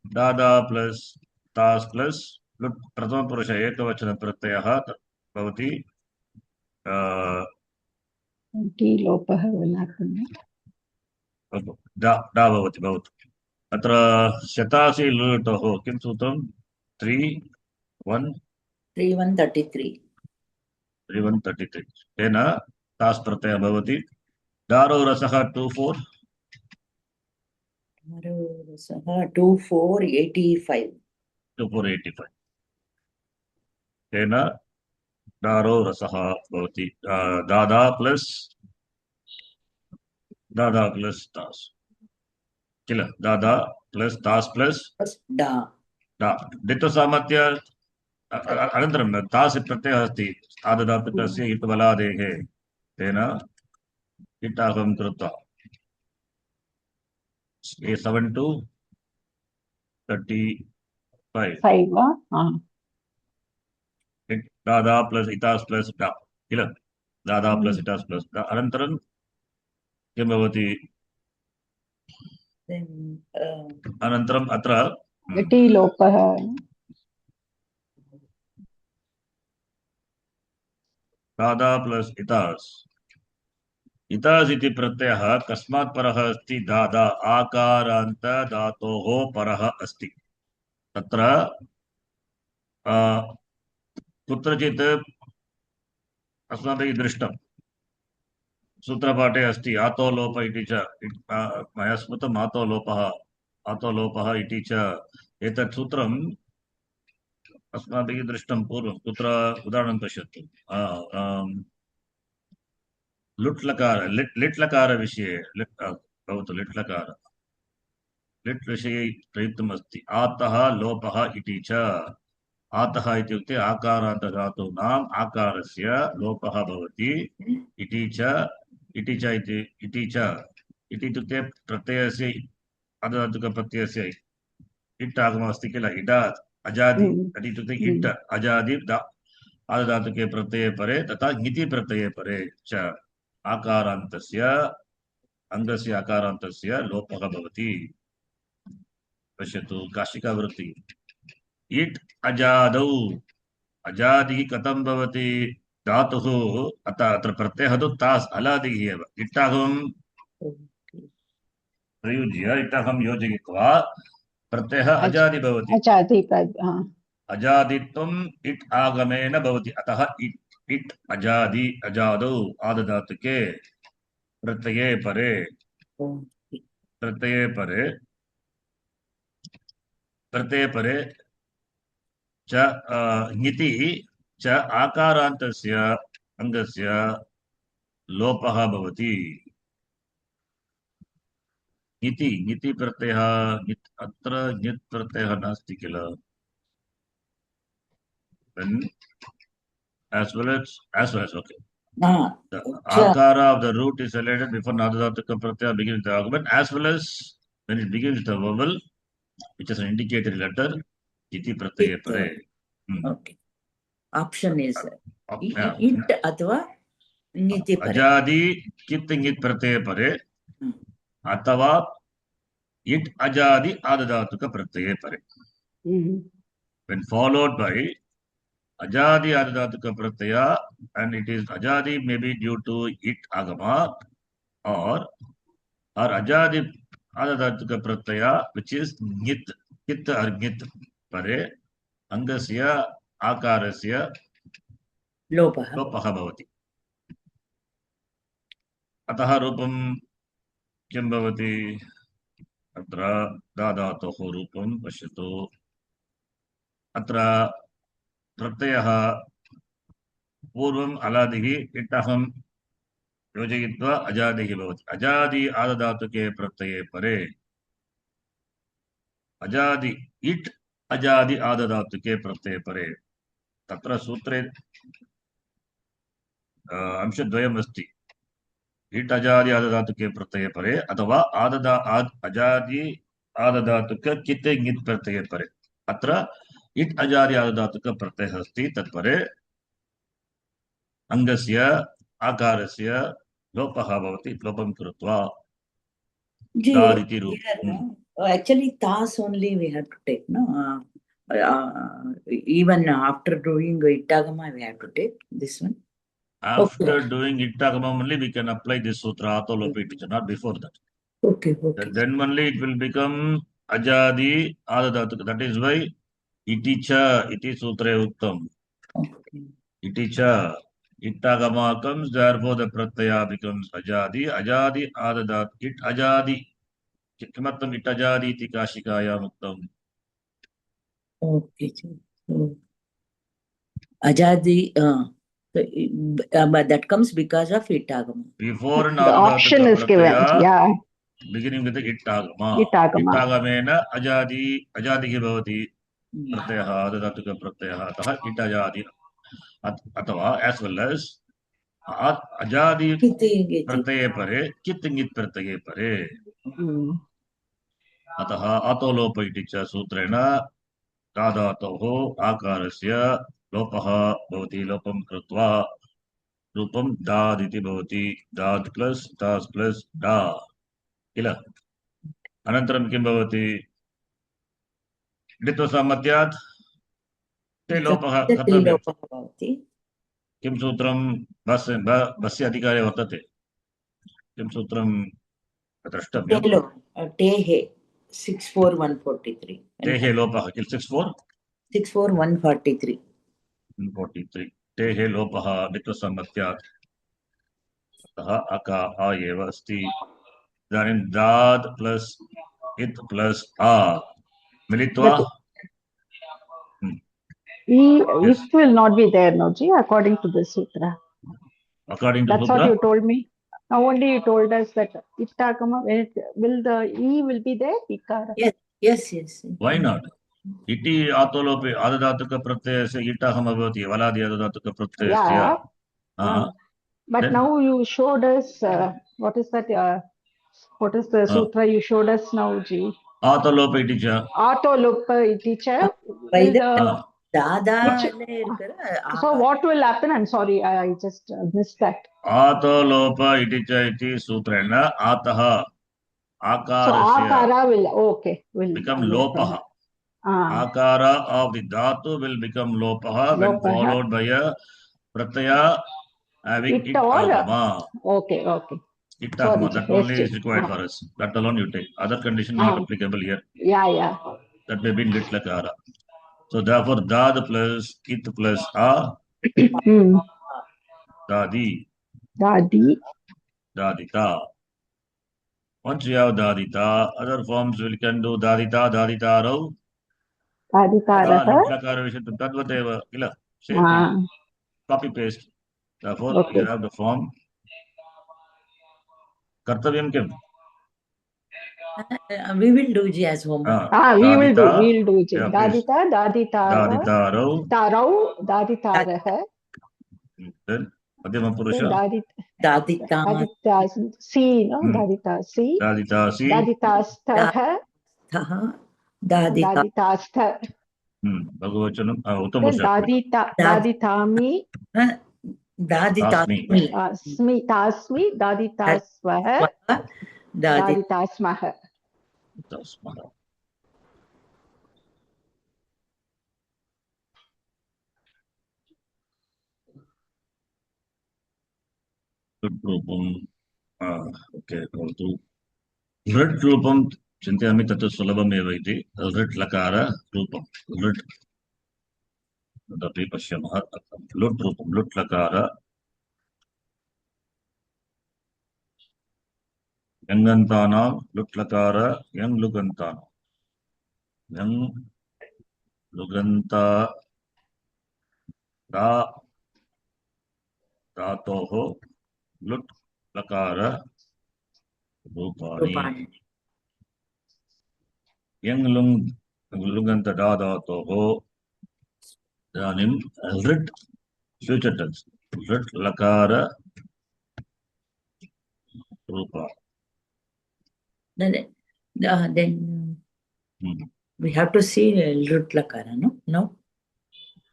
दादा प्लस तास् प्लस लुट् प्रथमपुरुष एकवचन प्रत्ययः भवति लोपः डा डा भवति, भवतु। अत्र शतासि लुटोः किं सूत्रं? 3133 3133 तेन तास् प्रत्ययः भवति। दारो रसः 24 2485 2485 तेन दारो रसः भवति। दादा प्लस तास् किल, दादा प्लस तास् प्लस डा डा डित्वसामर्थ्य अनन्तरं तास् प्रत्ययः अस्ति आददातुकस्य इत् बलादेः, तेन इट्टागं कृत्वा 7 to 35 दादा प्लस इतास् प्लस डा किल, दादा प्लस इतास् प्लस डा, अनन्तरं किं भवति? अनन्तरम् अत्र लोपः दादा प्लस इतास्, इतास् इति प्रत्ययः कस्मात् परः अस्ति? दादा आकारान्त धातोः परः अस्ति। तत्र कुत्रचित् अस्माभिः दृष्टं सूत्रपाठे अस्ति आतोलोप इति च, मया स्मृतम् आतोलोपः इति च। एतत् सूत्रम् अस्माभिः दृष्टं पूर्वं, कुत्र उदाहरणं पश्यतु। लुट् लकार लिट् लकार विषये भवतु, लिट् लकार लिट् विषये प्रयुक्तम् अस्ति आतः लोपः इति च। आतः इत्युक्ते आकारान्तधातूनाम् आकारस्य लोपः भवति। इति च इत्युक्ते प्रत्ययस्य अधातुकप्रत्ययस्य इट् आगमः किल, इडा अजादि इत्युक्ते इट् अजादि आदधातुके प्रत्यये परे तथा ङिति प्रत्यये परे च आकारान्तस्य अङ्गस्य आकारान्तस्य लोपः भवति। पश्यतु काशिकावृत्ति। इट् अजादौ, अजादिः कथं भवति? धातुः अत्र प्रत्ययः तु तास् अलादिः एव। इट्टागमं प्रयुज्य इट्टागं योजयित्वा प्रत्ययः अजादि भवति। अजादित्वम् इट् आगमेन भवति। अतः इट् अजादि अजादौ आदधातुके प्रत्यये परे च ङिति च आकारान्तस्य अङ्गस्य लोपः भवति। ङिति प्रत्ययः अत्र ङित् प्रत्ययः नास्ति किल, as well as okay. The akara of the root is selected before nadadhatukam pratyaya begins the argument, as well as when it begins the vowel, which is an indicated letter, iti pratyaya pare. Okay. Option is it अथवा ङिति परे। अजादि कित् ङित् प्रत्यये परे अथवा it अजादि आदधातुक प्रत्यये परे। When followed by ajadi adhatuka pratyaya, and it is ajadi maybe due to it agama, or ajadi adhatuka pratyaya which is ङित्, कित् or ङित् pare, अङ्गस्य आकारस्य लोपः लोपः भवति। अतः रूपं किं भवति? अत्र धातोः रूपं पश्यतु। अत्र प्रत्ययः पूर्वम् अलादिः इट्टहं योजयित्वा अजादिः भवति। अजादि आदधातुके प्रत्यये परे अजादि इट् अजादि आदधातुके प्रत्यये परे तत्र सूत्रे अंशद्वयम् अस्ति। इट् अजादि आदधातुके प्रत्यये परे अथवा अजादि आदधातुक कित् ङित् प्रत्यये परे। अत्र इट् अजादि आदधातुक प्रत्ययः अस्ति, तत्परे अङ्गस्य आकारस्य लोपः भवति। लोपं कृत्वा दादिति रूपम्। Actually, tas only we have to take, no? Even after doing Ittagama, we have to take this one. After doing Ittagama only we can apply this sutra Atolopa Iticha, not before that. Okay. Then only it will become Ajadi Adadatuka. That is why Iticha iti sutre uttam. Okay. Iticha Ittagama comes, therefore the pratyaya becomes Ajadi. Ajadi Adadat it Ajadi. Kimattam it Ajadi iti kashikayam uttam. Okay. So, Ajadi, but that comes because of Ittagama. Before an The option is given. Yeah. Beginning with the Ittagama. Ittagama. Ittagamena Ajadi bhavati pratyaya adadatuka pratyaya atah it Ajadi. अथवा as well as अजादि प्रत्यये परे कित् ङित् प्रत्यये परे। अतः आतोलोप इति च सूत्रेण धातोः आकारस्य लोपः भवति। लोपं कृत्वा रूपं दाद् इति भवति। दाद् प्लस् तास् प्लस् डा किल। अनन्तरं किं भवति? णित्वसामर्थ्यात् ते लोपः कर्तव्यः। किं सूत्रं? बस्य अधिकारे वर्तते। किं सूत्रं द्रष्टव्यं? टेः 64143 टेः लोपः किल 64143 टेः लोपः णित्वसामर्थ्यात्। अतः अका आ एव अस्ति। इदानीं दाद् प्लस् इत् प्लस् आ मिलित्वा It will not be there, no, Ji, according to the sutra. According to That's sutra? what you told me. Now only you told us that Ittagama, will the E will be there? Ikara. Yes. Why not? Iti atolope adadatuka pratyayasya ittagama bhavati. Valadi adadatuka pratyayasya. Yeah. But then, now you showed us, what is that? What is the sutra you showed us now, Ji? Atolope iti cha. Atolope iti cha. So what will happen? I'm sorry, I just missed that. Atolopa iti cha iti sutrena ataha akarasya. So akara will become lopaha. Akara of the dhatu will become lopaha when followed by a pratyaya having ittagama. Okay. Ittagama, that only is required for us. That alone you take. Other condition not applicable here. Yeah. That may be lit lakara. So therefore, dad plus it plus a. Dadi. Dadita. Once you have dadita, other forms we can do dadita, daditaro. Tadvateva. Same thing. Copy paste. Therefore, you have the form. Kartavyam kim? We will do Ji as homework. We'll do Ji. Dadita, daditaro. Daditaraha. Then, Madhyama Purusha. Dadita. C, no? Dadita C. Daditastaha. Daditastha. Bhagavachanam. Uttam Daditami. Daditasmi. Tasmi. Daditasvaha. Daditasmaha. Okay. Lrit rupam chintayami tatu sulabhamev iti. Lrit lakara rupam. Lrit तदपि पश्यामः। लुट् रूपं लुट् लकार यङन्तानां लुट् लकार यङ् लुगन्तानां यङ् लुगन्ता दा धातोः लुट् लकार रूपाणि रूपाणि यङ् लुगन्त दा धातोः इदानीं लृट् फ्यूचर् टेन्स् लृट् लकार रूपाणि। then we have to see lut lakara, no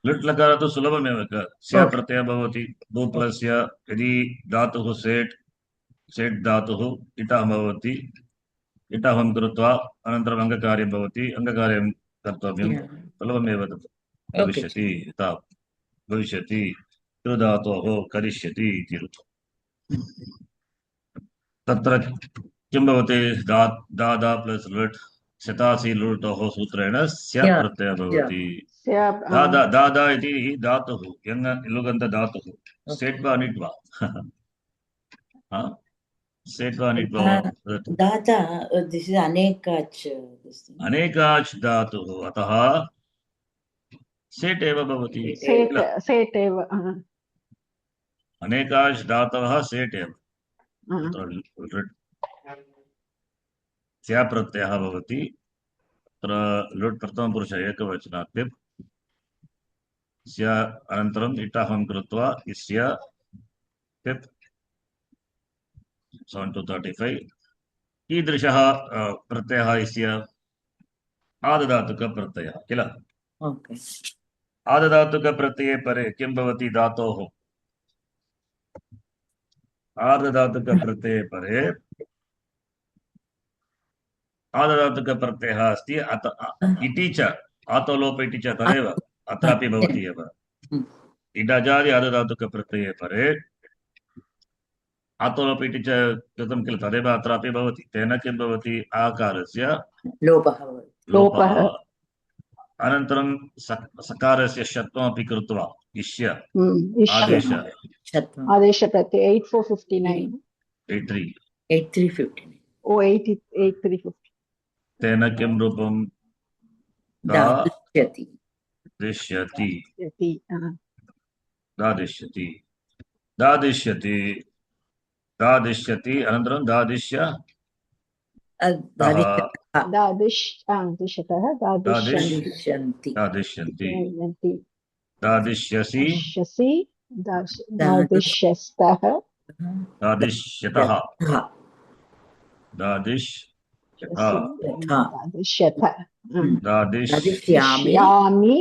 लृट् लकार तु सुलभमेव स्य प्रत्ययः भवति भूप्लस्य यदि धातुः सेट् धातुः इटः भवति इटहं कृत्वा अनन्तरम् अङ्गकार्यं भवति अङ्गकार्यं कर्तव्यं सुलभमेव तत् भविष्यति यथा भविष्यति धातोः करिष्यति इति तत्र किं भवति दादा प्लस् लुट् शतासि लुटोः सूत्रेण स्य प्रत्ययः भवति। दादा इति धातुः यङ् लुगन्त धातुः सेट् वा निट् वा सेट् वा निट् वा data this is anekach अनेकाच् धातुः अतः सेट् एव भवति सेट् एव अनेकाच् धातवः सेट् एव स्य प्रत्ययः भवति तत्र लुट् प्रथमपुरुष एकवचनात् स्य अनन्तरम् इटहं कृत्वा इस्य 7 to 35 कीदृशः प्रत्ययः इस्य आदधातुकप्रत्ययः किल आदधातुकप्रत्यये परे किं भवति धातोः आर्धधातुकप्रत्यये परे आदधातुकप्रत्ययः अस्ति इति च आतोलोप इति च तदेव अत्रापि भवति एव इडजादि आदधातुकप्रत्यये परे आतोलोप इति च कृतं किल तदेव अत्रापि भवति तेन किं भवति आकारस्य लोपः अनन्तरं सकारस्य षत्वमपि कृत्वा इष्य आदेश प्रत्यय 8459 8359 ओ 8350 तेन किं रूपं दादिष्यति दादिष्यति दादिष्यति दादिष्यति अनन्तरं दादिष्यन्ति दादिष्यसि दादिष्यस्तः दादिष्यतः दादिष्यामि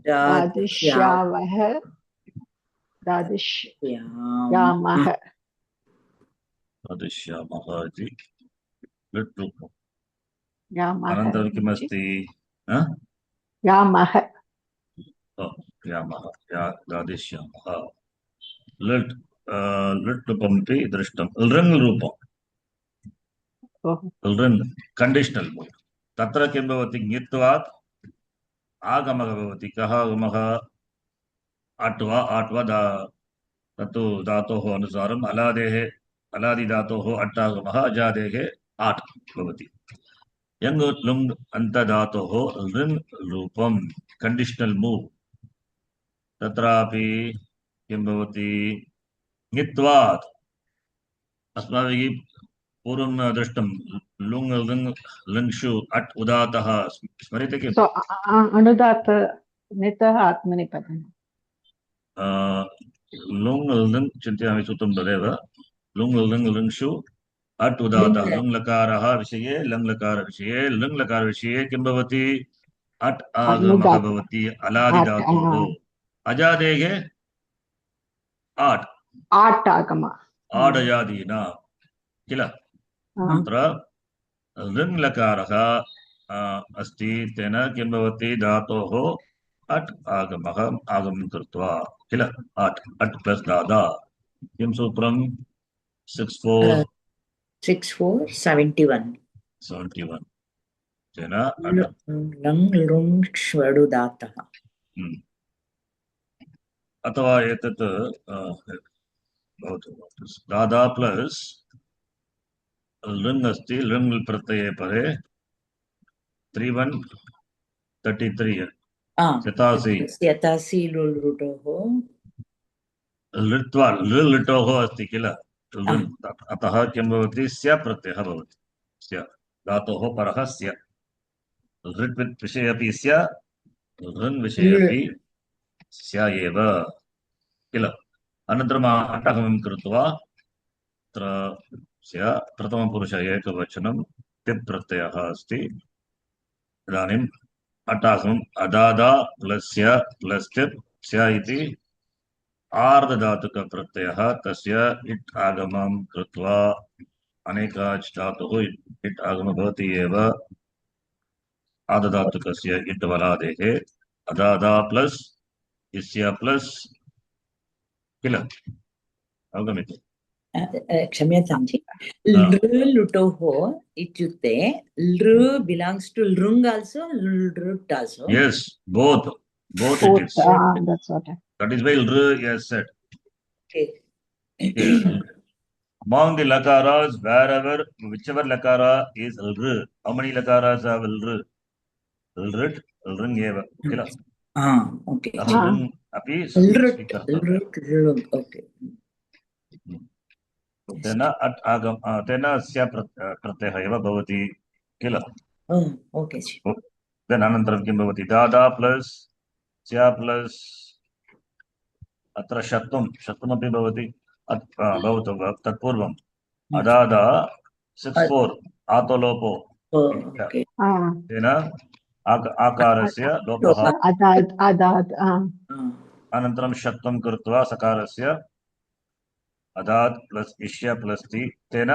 दादिष्यावः दादिष्यामः दादिष्यामः इति लुट् रूपम् अनन्तरं किमस्ति यामः दादिष्यामः लुट् रूपमपि दृष्टं लृङ् रूपम् लृङ् कण्डीशनल् मूड् तत्र किं भवति ङित्वात् आगमः भवति कः आगमः अट्वा तत्तु धातोः अनुसारम् अलादिधातोः अट्टागमः अजादेः आट् भवति यङ् लुङ् अन्तधातोः लृङ् रूपं कण्डीशनल् मूव् तत्रापि किं भवति ङित्वात् अस्माभिः पूर्वं दृष्टं लुङ् लृङ्षु अट् उदातः स्मर्यते किम् अनुदात नितः आत्मनेपदम् लुङ् लृङ् चिन्तयामि सूत्रं तदेव लुङ् लृङ्षु अट् उदातः लुङ् लकारः विषये लङ् लकार विषये लृङ् लकार विषये किं भवति अट् आगमः भवति अलादिधातोः अजादेः आट् आगमः आडजादीना किल अत्र लृङ् लकारः अस्ति तेन किं भवति धातोः अट् आगमं कृत्वा किल अट् प्लस् दादा किं सूत्रं 6471 तेन लङ् लृङ् ष्वडुदातः अथवा एतत् भवतु दादा प्लस लृङ् अस्ति लृङ् प्रत्यये परे 3133 शतासि शतासि लुटोः लृत्वा लृटोः अस्ति किल लृङ् अतः किं भवति स्य प्रत्ययः भवति स्य धातोः परः स्य लृट् विषये अपि स्य लृङ् विषये अपि स्य एव किल अनन्तरम् अटकं कृत्वा अत्र स्य प्रथमपुरुष एकवचनं तिप् प्रत्ययः अस्ति इदानीम् अटाकम् अदादा प्लस् स्य प्लस् तिप् स्य इति आर्धधातुकप्रत्ययः तस्य इट् आगमं कृत्वा अनेकाच् धातुः इट् आगमः भवति एव आर्धधातुकस्य इट् वलादेः अदादा प्लस् इस्य प्लस् किल अवगम्यते क्षम्यतां जि लृ लुटोः इत्युक्ते लृ belongs to लृङ् also लृट् also yes both it is That's what that is why lr is said okay. yes. Among the lakaras wherever whichever lakara is lr how many lakaras have lr lrt lrng eva kila okay lrng api lrt okay तेन at आगम तेन स्य प्रत्ययः एव भवति किल okay then अनन्तरं किं भवति दादा प्लस् स्य प्लस् अत्र शतमपि भवति भवतु तत्पूर्वम् अदादा 6-4 आतोलोपो तेन आकारस्य लोपः अनन्तरं शतं कृत्वा सकारस्य अदात् प्लस इष्य प्लस ति तेन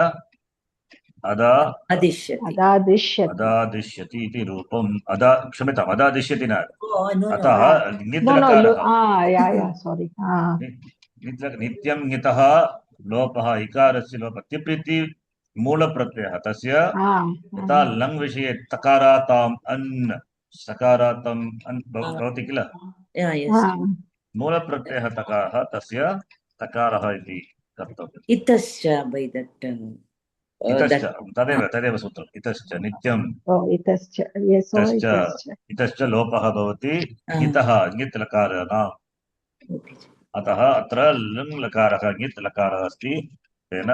अदादिश्यति इति रूपम् क्षम्यताम् अदादिश्यति न अतः नित्यं ङितः लोपः इकारस्य लोपः तिप् इति मूलप्रत्ययः तस्य यथा लङ् विषये तकाराताम् अन् सकारातम् अन् भवति किल मूलप्रत्ययः तकारः तस्य तकारः इति इतश्च by that तदेव सूत्रम् इतश्च नित्यम् इतश्च लोपः भवति ङितः ङित् लकाराणाम् अतः अत्र लृङ् लकारः ङित् लकारः अस्ति तेन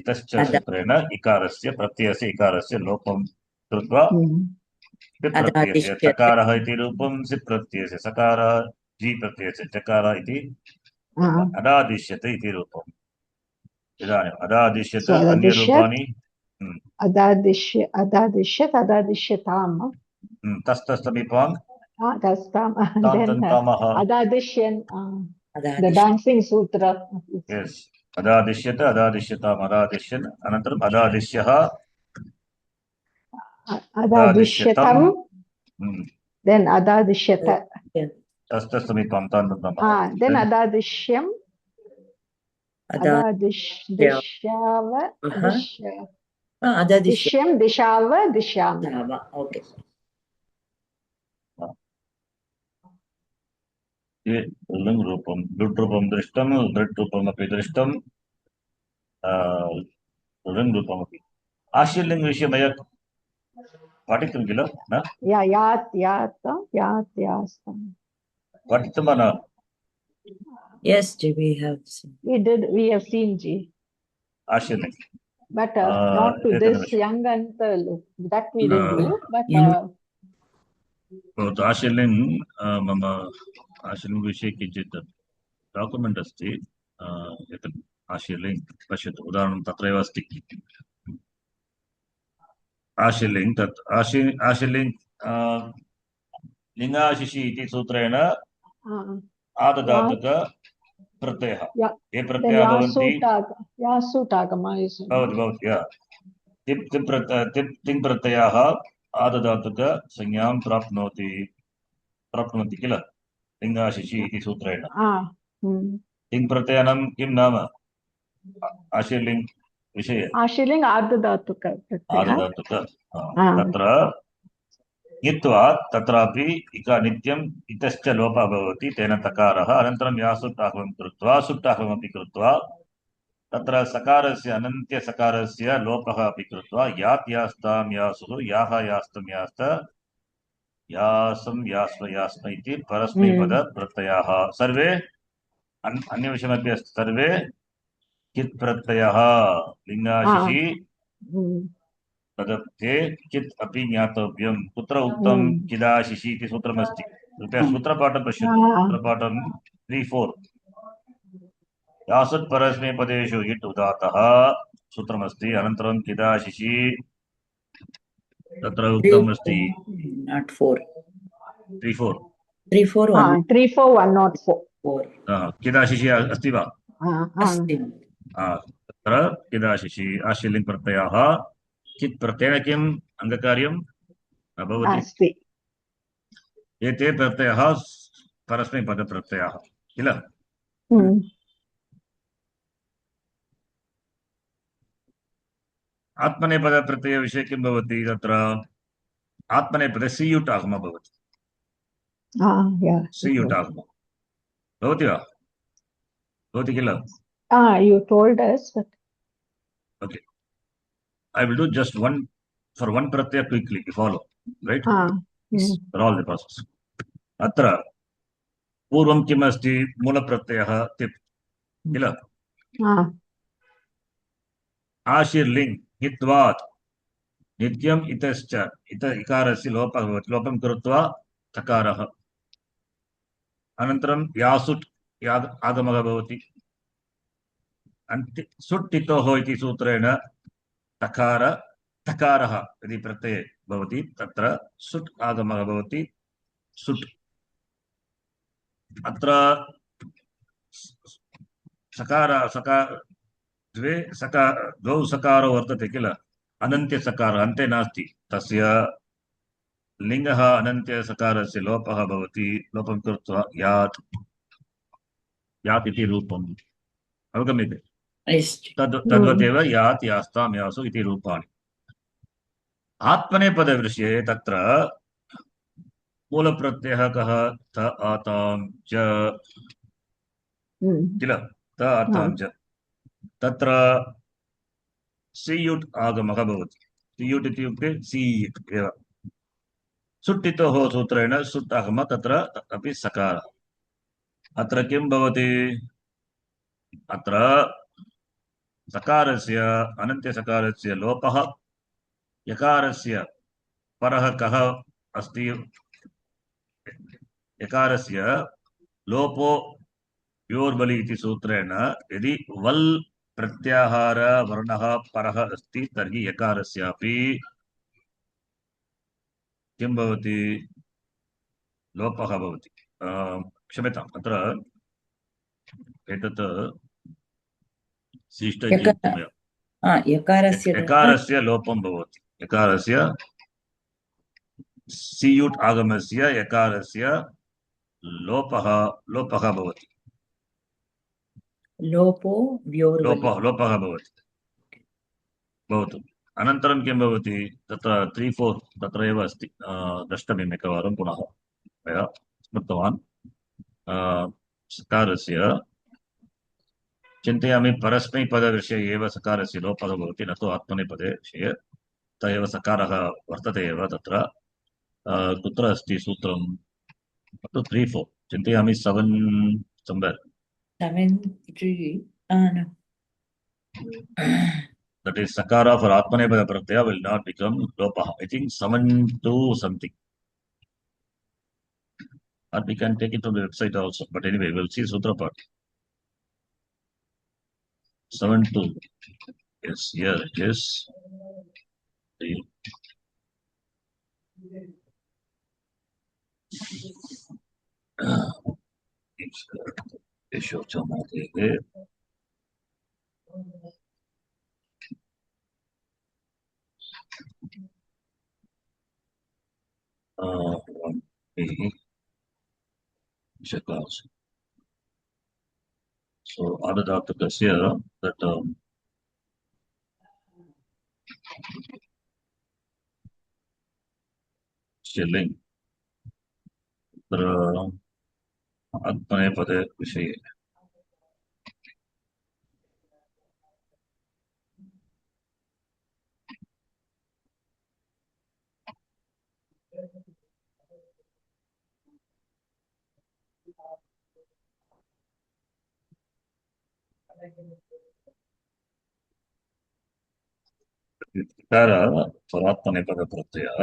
इतश्च सूत्रेण इकारस्य प्रत्ययस्य इकारस्य लोपं कृत्वा सिप् प्रत्ययस्य चकारः इति रूपं सिप् प्रत्ययस्य सकारः जी प्रत्ययस्य चकारः इति अदादिश्यते इति रूपम् इदानीम् अदादिश्यत अन्यरूपाणि अदादिश्यताम् तस्तमीपाङ् अदादिश्यन् the dancing sutra yes अदादिश्यत अदादिश्यताम् अदादिश्यन् अनन्तरम् अदादिश्यः अदादिश्यतम् then अदादिश्यत तस्तमीपां तान्तन्तमः then अदादिश्यम् दिश्यं दिशाव दिश्यामः ओके ये लृङ् रूपं लुट् रूपं दृष्टं लृट् रूपमपि दृष्टं लृङ् रूपमपि आशीर्लिङ् विषये मया पठितं किल न पठितं न yes ji we have seen ji आशीर्लिङ् but not to this young until that we didn't do but आशीर्लिङ् मम आशीर्लिङ् विषये किञ्चित् डाक्युमेण्ट् अस्ति एतत् आशीर्लिङ् पश्यतु उदाहरणं तत्रैव अस्ति आशीर्लिङ् तत् आशीर्लिङ् लिङ्गाशिषि इति सूत्रेण आदधातुक प्रत्ययः ये प्रत्ययः भवन्ति तिङ् प्रत्ययः आदधातुक संज्ञां प्राप्नोति किल लिङ्गाशिषि इति सूत्रेण तिङ् प्रत्ययानां किं नाम आशीर्लिङ् विषये आशीर्लिङ् आर्धधातुक तत्र ङित्वा तत्रापि नित्यम् इतश्च लोपः भवति तेन तकारः अनन्तरं यासुट्टाह्वं कृत्वा सुट्टाह्वमपि कृत्वा तत्र सकारस्य अनन्त्यसकारस्य लोपः अपि कृत्वा यात् यास्तां यासुः याः यास्तं यास्त यासं यास्व यास्म इति परस्मैपदप्रत्ययाः सर्वे अन्यविषयमपि अस्ति सर्वे कित् प्रत्ययः लिङ्गाशिषि तदप्ते कित् अपि ज्ञातव्यं कुत्र उक्तं किदाशिषि इति सूत्रमस्ति कृपया सूत्रपाठं पश्यतु सूत्रपाठं 3-4 यासुट् परस्मैपदेषु इट् उदात्तः सूत्रमस्ति अनन्तरं किदाशिषि तत्र उक्तमस्ति not 4. 3-4 3, 4, 1, 3, 4, 1, not 4. 4. किदाशिषि अस्ति वा अस्ति. तत्र किदाशिषि आशीलिङ्ग् प्रत्ययाः कित् प्रत्ययेन किम् अङ्गकार्यं न भवति अस्ति एते प्रत्ययाः परस्मैपदप्रत्ययाः किल आत्मनेपदप्रत्ययविषये किं भवति तत्र आत्मनेपदे सियुट् आगमः भवति सियुट् आगमः भवति वा भवति किल you told us but okay I will do just one for one pratyaya quickly you follow right for all the process अत्र पूर्वं किम् अस्ति मूलप्रत्ययः तिप् किल आशीर्लिङ् हित्वात् नित्यम् इतश्च इत इकारस्य लोपः भवति लोपं कृत्वा तकारः अनन्तरं यासुट् आगमः भवति सुट् इतोः इति सूत्रेण तकार तकारः यदि प्रत्यये भवति तत्र सुट् आगमः भवति सुट् अत्र द्वौ सकारो वर्तते किल अनन्त्यसकारः अन्ते नास्ति तस्य लिङ्गः अनन्त्यसकारस्य लोपः भवति लोपं कृत्वा यात् इति रूपम् अवगम्यते तद्वदेव यात् यास्तां यासु इति रूपाणि आत्मनेपदविषये तत्र मूलप्रत्ययः कः त आतां च किल त आतां च तत्र सियुट् आगमः भवति सियुट् इत्युक्ते सीय् एव सुट्टितोः सूत्रेण सुट् आगमः तत्र अपि सकारः अत्र किं भवति अत्र सकारस्य अनन्त्यसकारस्य लोपः यकारस्य परः कः अस्ति यकारस्य लोपो योर्बलि इति सूत्रेण यदि वल् प्रत्याहार वर्णः परः अस्ति तर्हि यकारस्यापि किं भवति लोपः भवति क्षम्यताम् अत्र एतत् यकारस्य लोपं भवति यकारस्य सियुट् आगमस्य यकारस्य लोपः भवति लोपः भवति भवतु अनन्तरं किं भवति तत्र 3-4 तत्र एव अस्ति द्रष्टव्यम् एकवारं पुनः मया स्मृतवान् सकारस्य चिन्तयामि परस्मैपदविषये एव सकारस्य लोपः भवति न तु आत्मनेपदे विषये त एव सकारः वर्तते एव तत्र कुत्र अस्ति सूत्रं 3-4 चिन्तयामि 7 somewhere 7-3 no that is sakara for atmanepada pratyaya will not become lopah I think 7-2 something or we can take it from the website also but anyway we'll see sutra part 7-2 yes here it is so adadatakasya that लिङ् तत्र आत्मनेपदे विषये car परात्मनेपदप्रत्ययः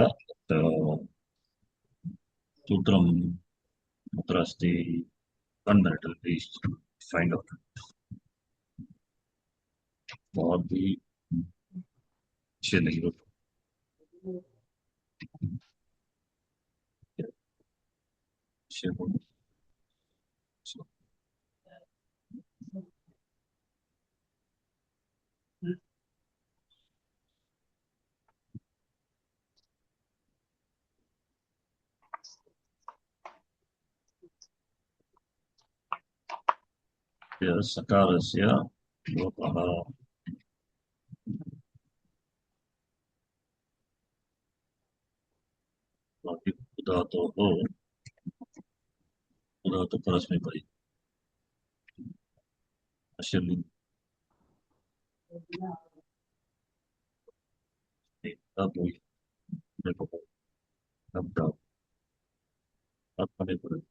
सूत्रं कुत्र अस्ति 1 minute please find out for the chilling सकारस्य लोपः उदातो परस्मैपदी अश्यलिङ् आत्मनेपदी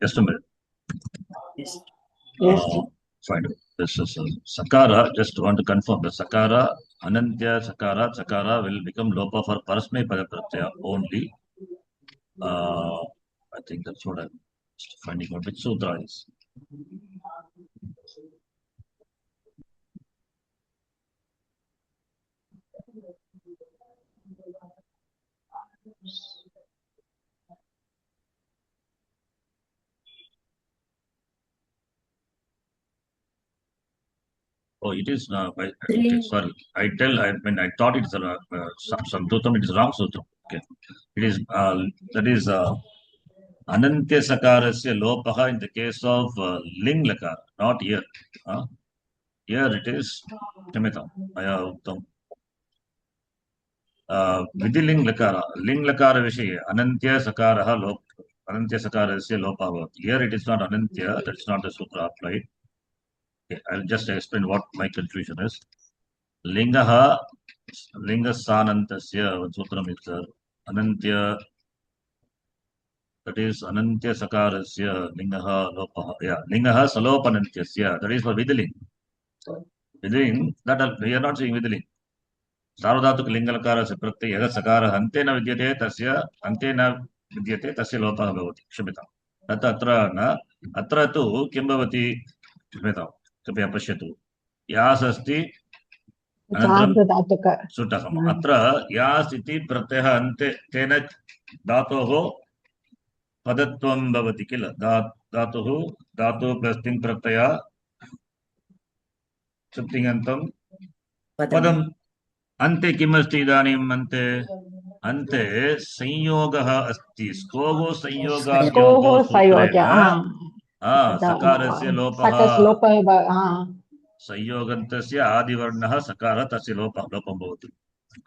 just a minute. Yes. Yes. Fine. This is sakara. Just want to confirm the sakara, anantya sakara will become lopa for parasmay pada pratyaya only. I think that's what I'm finding out. Which sutra is? Oh, it is. Okay, sorry. I thought it's some sutram. It is wrong sutram. Okay, it is. That is anantya sakarasya lopaha in the case of ling lakara, not here. Here it is. Kshamitam. Maya uktam. Vidiling lakara. Ling lakara vishaye anantya sakaraha lop. Anantya sakarasya lopa bhavati. Here it is not anantya. That is not the sutra applied. Okay, I'll just explain what my confusion is. Lingaha, lingasanantasya, sutram is anantya, that is anantya sakarasya, lingaha lopaha. Yeah, lingaha salopanantyasya, that is for vidiling. Vidiling, that we are not saying vidiling. सार्वधातुक लिङ्गलकारस्य प्रत्ययः यदा सकारः अन्ते न विद्यते तस्य अन्ते न विद्यते तस्य लोपः भवति क्षम्यतां तत् अत्र न अत्र तु किं भवति क्षम्यतां कृपया पश्यतु यास् अस्ति अनन्तरं सुटकम् अत्र यास् इति प्रत्ययः अन्ते तेन धातोः पदत्वं भवति किल धातुः धातु प्लस् तिङ् प्रत्ययः सुप्तिङन्तं पदम् अन्ते किमस्ति इदानीम् अन्ते संयोगः अस्ति स्कोगो संयोगाद्योगोसूत्रेण सकारस्य लोपः संयोगन्तस्य आदिवर्णः सकारः तस्य लोपं भवति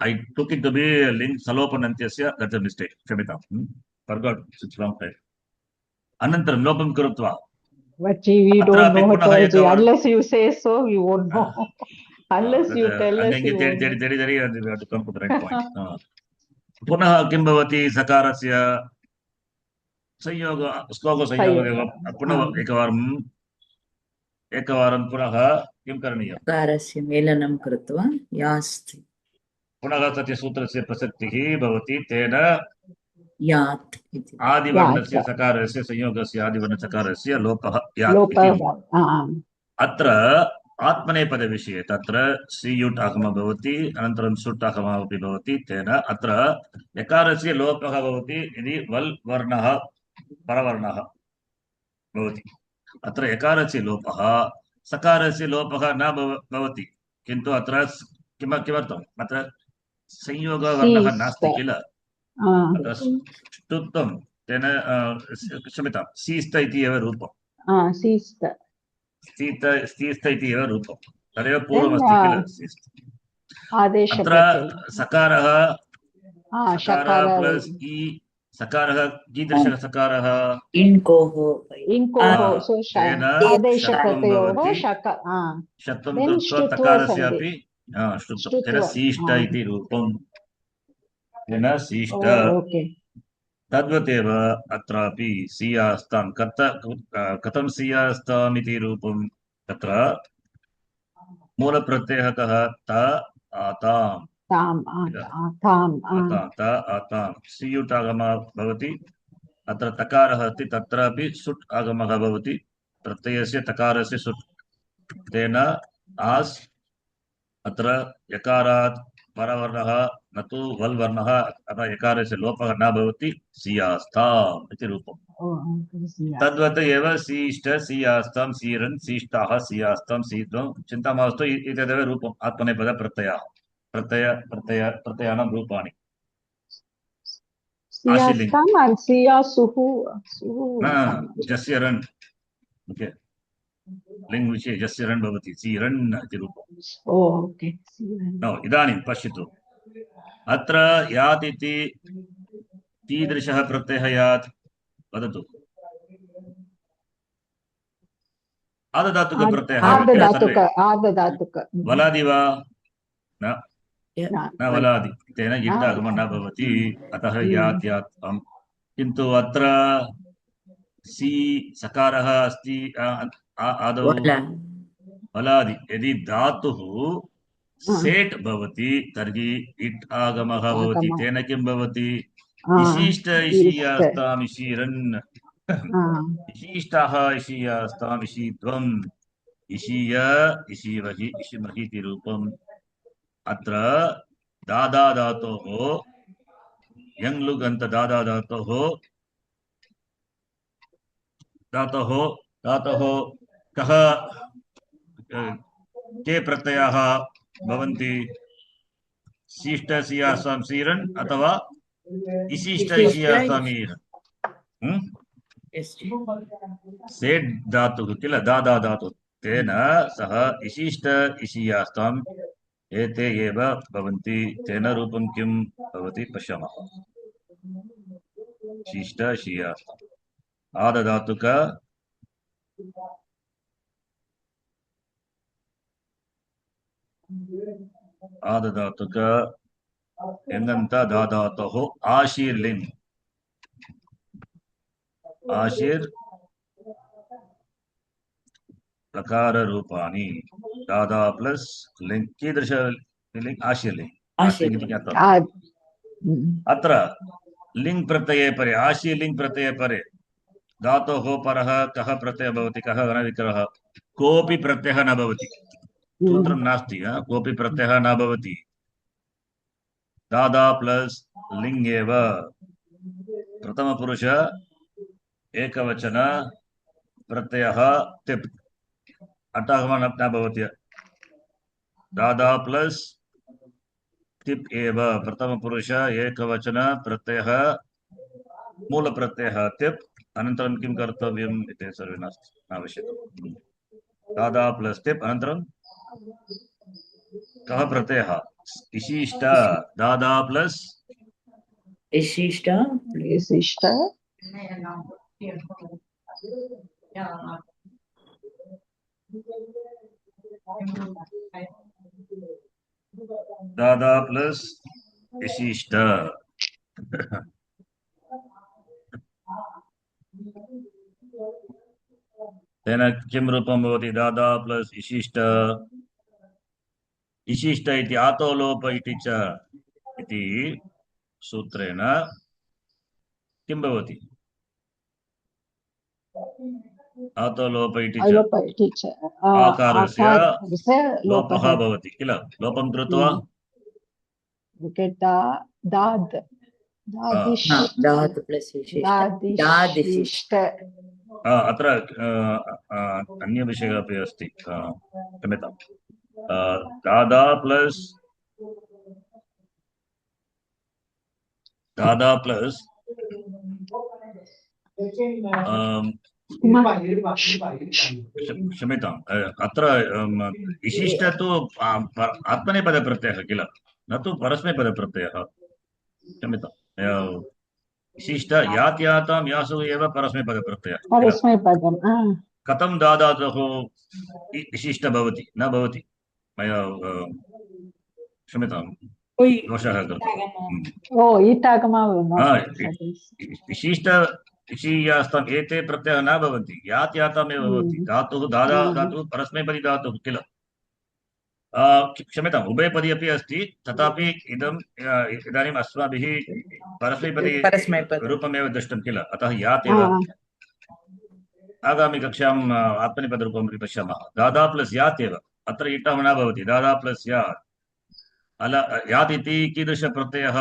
I took it to be link salopanantyasya, that's a mistake. Kshamitam. Forgot. It's wrong time. Anantaram lopam krutva. But we don't know unless you say so, we won't know. Unless you tell us, you won't know. We have to come to the right point. Punah किं भवति सकारस्य संयोग स्कोगो संयोग पुनः एकवारं पुनः किं करणीयं सकारस्य मेलनं कृत्वा यास्ति पुनः तस्य सूत्रस्य प्रसक्तिः भवति तेन यात् इति आदिवर्णस्य सकारस्य संयोगस्य आदिवर्णसकारस्य लोपः अत्र आत्मनेपदविषये तत्र सीयुट् आगमः भवति अनन्तरं सुट् आगमः अपि भवति तेन अत्र यकारस्य लोपः भवति यदि वल् वर्णः परवर्णः भवति अत्र यकारस्य लोपः सकारस्य लोपः न भवति किन्तु अत्र किमर्थम् अत्र संयोगवर्णः नास्ति किल अत्र ष्टुत्वं तेन क्षम्यतां सीस्त इति एव रूपं स्तीस्त इति एव रूपं तदेव पूर्वमस्ति किल सीस्त अत्र सकारः प्लस् इ सकारः कीदृशः सकारः इन्कोः तेन षत्वं कृत्वा तकारस्यापि ष्टुत्वं तेन सीष्ट इति रूपं तेन सीष्ट तद्वदेव अत्रापि सीयास्तां कथं सीयास्ताम् इति रूपं तत्र मूलप्रत्ययः कः त आतां सीयुट् आगमः भवति अत्र तकारः अस्ति तत्रापि सुट् आगमः भवति प्रत्ययस्य तकारस्य सुट् तेन आस् अत्र यकारात् परवर्णः न तु वल् वर्णः अतः यकारस्य लोपः न भवति सीयास्ताम् इति रूपम् तद्वत् एव सीष्ट सीयास्तां सीरन् सीष्टाः सीयास्तां सीत्वं चिन्ता मास्तु एतदेव रूपम् आत्मनेपद प्रत्ययानां रूपाणि जस्य रन् ओके लिङ्ग् विषये जस्य रन् भवति सीरन् इति रूपम् इदानीं पश्यतु अत्र यात् इति कीदृशः प्रत्ययः यात् वदतु आदधातुकप्रत्ययः वलादि वा न वलादि तेन इट्टागमः न भवति अतः यात् किन्तु अत्र सी सकारः अस्ति आदौ वलादि यदि धातुः सेट् भवति तर्हि इट् आगमः भवति तेन किं भवति इशिष्ट इशीयास्ताम् इशीरन् इशीष्टाः इशीयास्ताम् इशीत्वम् इशीय इशीवहि इशिमहि इति रूपम् अत्र दादा धातोः यङ्लुगन्त दादा धातोः कः के प्रत्ययाः भवन्ति सीष्ट सीयास्तां सीरन् अथवा इशिष्ट इशीयास्ताम् ईरन् सेट् धातुः किल दादा धातुः तेन सह इशिष्ट इशीयास्ताम् एते एव भवन्ति तेन रूपं किं भवति पश्यामः इशिष्ट इशीयास्ताम् आदधातुक आदधातुक यङन्त दाधातोः आशीर्लिङ् आशीर् लकार रूपाणि दादा प्लस लिङ् कीदृश लिङ् आशीर्लिङ् इति ज्ञातम् अत्र लिङ् प्रत्यये परे आशीर्लिङ् प्रत्यये परे धातोः परः कः प्रत्ययः भवति कः गणविग्रहः कोऽपि प्रत्ययः न भवति सूत्रं नास्ति कोऽपि प्रत्ययः न भवति दादा प्लस लिङ् एव प्रथमपुरुष एकवचन प्रत्ययः तिप् अटागमः न भवति दादा प्लस तिप् एव प्रथमपुरुष एकवचन प्रत्ययः मूलप्रत्ययः तिप् अनन्तरं किं कर्तव्यम् इति सर्वे नास्ति आवश्यकं दादा प्लस तिप् अनन्तरं कः प्रत्ययः इशिष्ट दादा प्लस इशिष्ट दादा प्लस इशिष्ट तेन किं रूपं भवति दादा प्लस इशिष्ट इशिष्ट इति आतोलोप इति च इति सूत्रेण किं भवति आतोलोप इति च आकारस्य लोपः भवति किल लोपं कृत्वा अत्र अन्यविषयः अपि अस्ति क्षम्यताम् Dada plus क्षम्यताम् अत्र विशिष्ट तु आत्मनेपदप्रत्ययः किल न तु परस्मैपदप्रत्ययः क्षम्यताम् विशिष्ट यात् यातां यासु एव परस्मैपदप्रत्ययः परस्मैपदम् कथं दादातुः विशिष्ट भवति न भवति मया क्षम्यताम् दोषः कृतः ओ ईटागमा विशिष्ट विषीयास्तम् एते प्रत्ययः न भवन्ति यात् यातामेव भवति धातुः दादा धातुः परस्मैपदी धातुः किल क्षम्यताम् उभयपदी अपि अस्ति तथापि इदानीम् अस्माभिः परस्मैपदी रूपमेव दृष्टं किल अतः यात् एव आगामि कक्षाम् आत्मनेपदरूपं पश्यामः दादा प्लस् यात् एव अत्र इटः न भवति दादा प्लस् यात् यात् इति कीदृशप्रत्ययः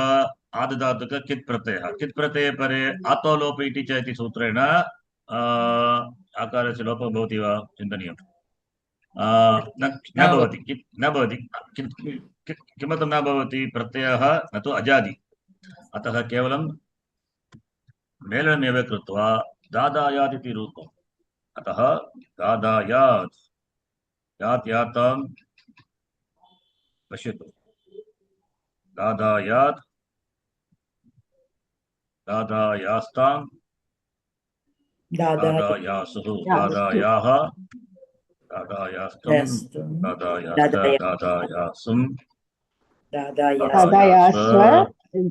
आदधातुक कित् प्रत्ययः कित् प्रत्यये परे आत्मलोप इति च इति सूत्रेण आकारस्य लोपः भवति वा चिन्तनीयम् न भवति किमर्थं न भवति प्रत्ययः न तु अजादि अतः केवलं मेलनमेव कृत्वा दादायात् इति रूपम् अतः दादायात् यात् यातां पश्यतु दादायात् दादायास्तां दादायासुः दादायाः दादायास्तं दादायास्तं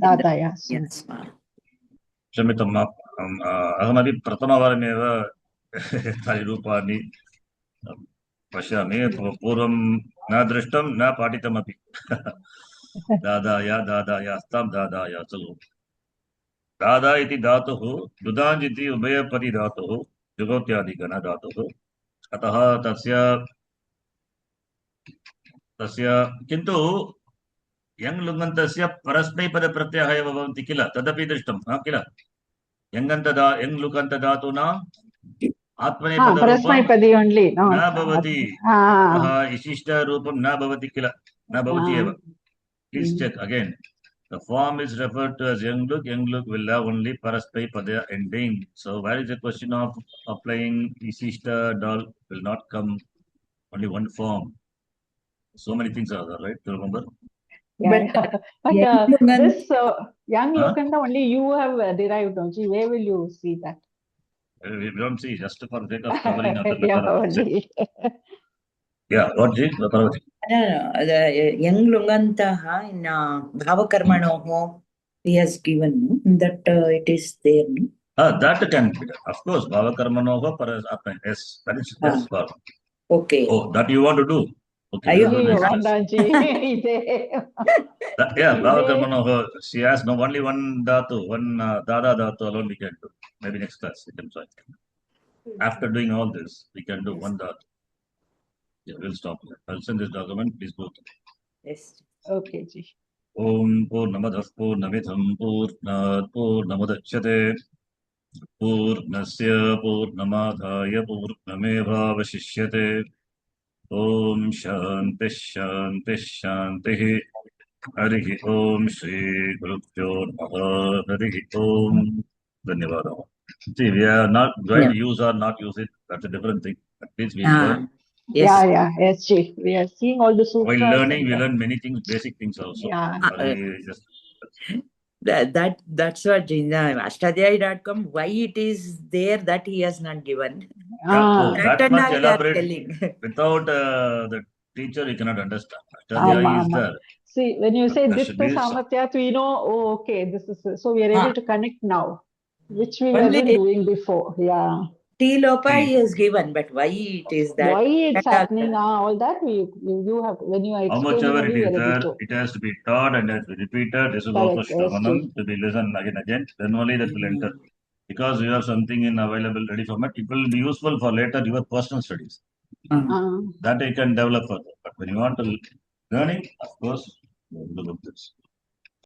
दादायास्व क्षम्यताम् अहमपि प्रथमवारमेव तानि रूपाणि पश्यामि पूर्वं न दृष्टं न पाठितमपि दादायास्तां दादायासुः दादा इति धातुः दुदाञ् इति उभयपदी धातुः जुगोत्यादिगण धातुः अतः तस्य किन्तु यङ् लुङन्तस्य परस्मैपदप्रत्ययः एव भवन्ति किल तदपि दृष्टं किल यङ् लुकन्तधातूनाम् आत्मनेपदरूपं न भवति विशिष्टरूपं न भवति किल न भवति एव please check again. The form is referred to as young look will have only parasmaipada ending. So where is the question of applying Ishishta dal will not come only one form. So many things are there, right? To remember? But this young Lukanda only you have derived, don't you? Where will you see that? We don't see, just for the sake of covering other Yeah, what is Parvati? The young Lungantaha in Bhavakarmanoho he has given that it is there. That can be done. Of course, Bhavakarmanoho yes, that is far. Okay. Oh, that you want to do? Okay. Yeah, Bhavakarmanoho, she has only one dhatu, one dada dhatu alone we can do. Maybe next class we can try. After doing all this, we can do one dhatu. Yeah, we'll stop here. I'll send this document. Please go through. Yes. Okay, Ji. Om Purnamadah Purnamidham Purnat Purnamudachyate Purnasya Purnamadhaya Purnamevavashishyate Om Shanti Shanti Shanti Harihi Om Shri Gurubhyo Namaha Harihi Om Dhanyavada. See, we are not going to use or not use it. That's a different thing. At least we learn. Yes. Yes, Chief. We are seeing all the sutras. While learning, we learn many things, basic things also. That's what in Ashtadhyayi.com, why it is there that he has not given. That much elaborate. Without the teacher, you cannot understand. Ashtadhyayi is there. See, when you say Ditta Samatyat, we know, okay, this is, so we are able to connect now, which we were doing before. Yeah. T-Lopa he has given, but why it is that? Why it's happening, all that you have, when you are explaining. How much ever it is there, it has to be taught and has to be repeated. This is also Shravanam to be listened again. Then only that will enter. Because you have something in available ready format, it will be useful for later your personal studies. That you can develop further. But when you want to learning, of course, you will do this.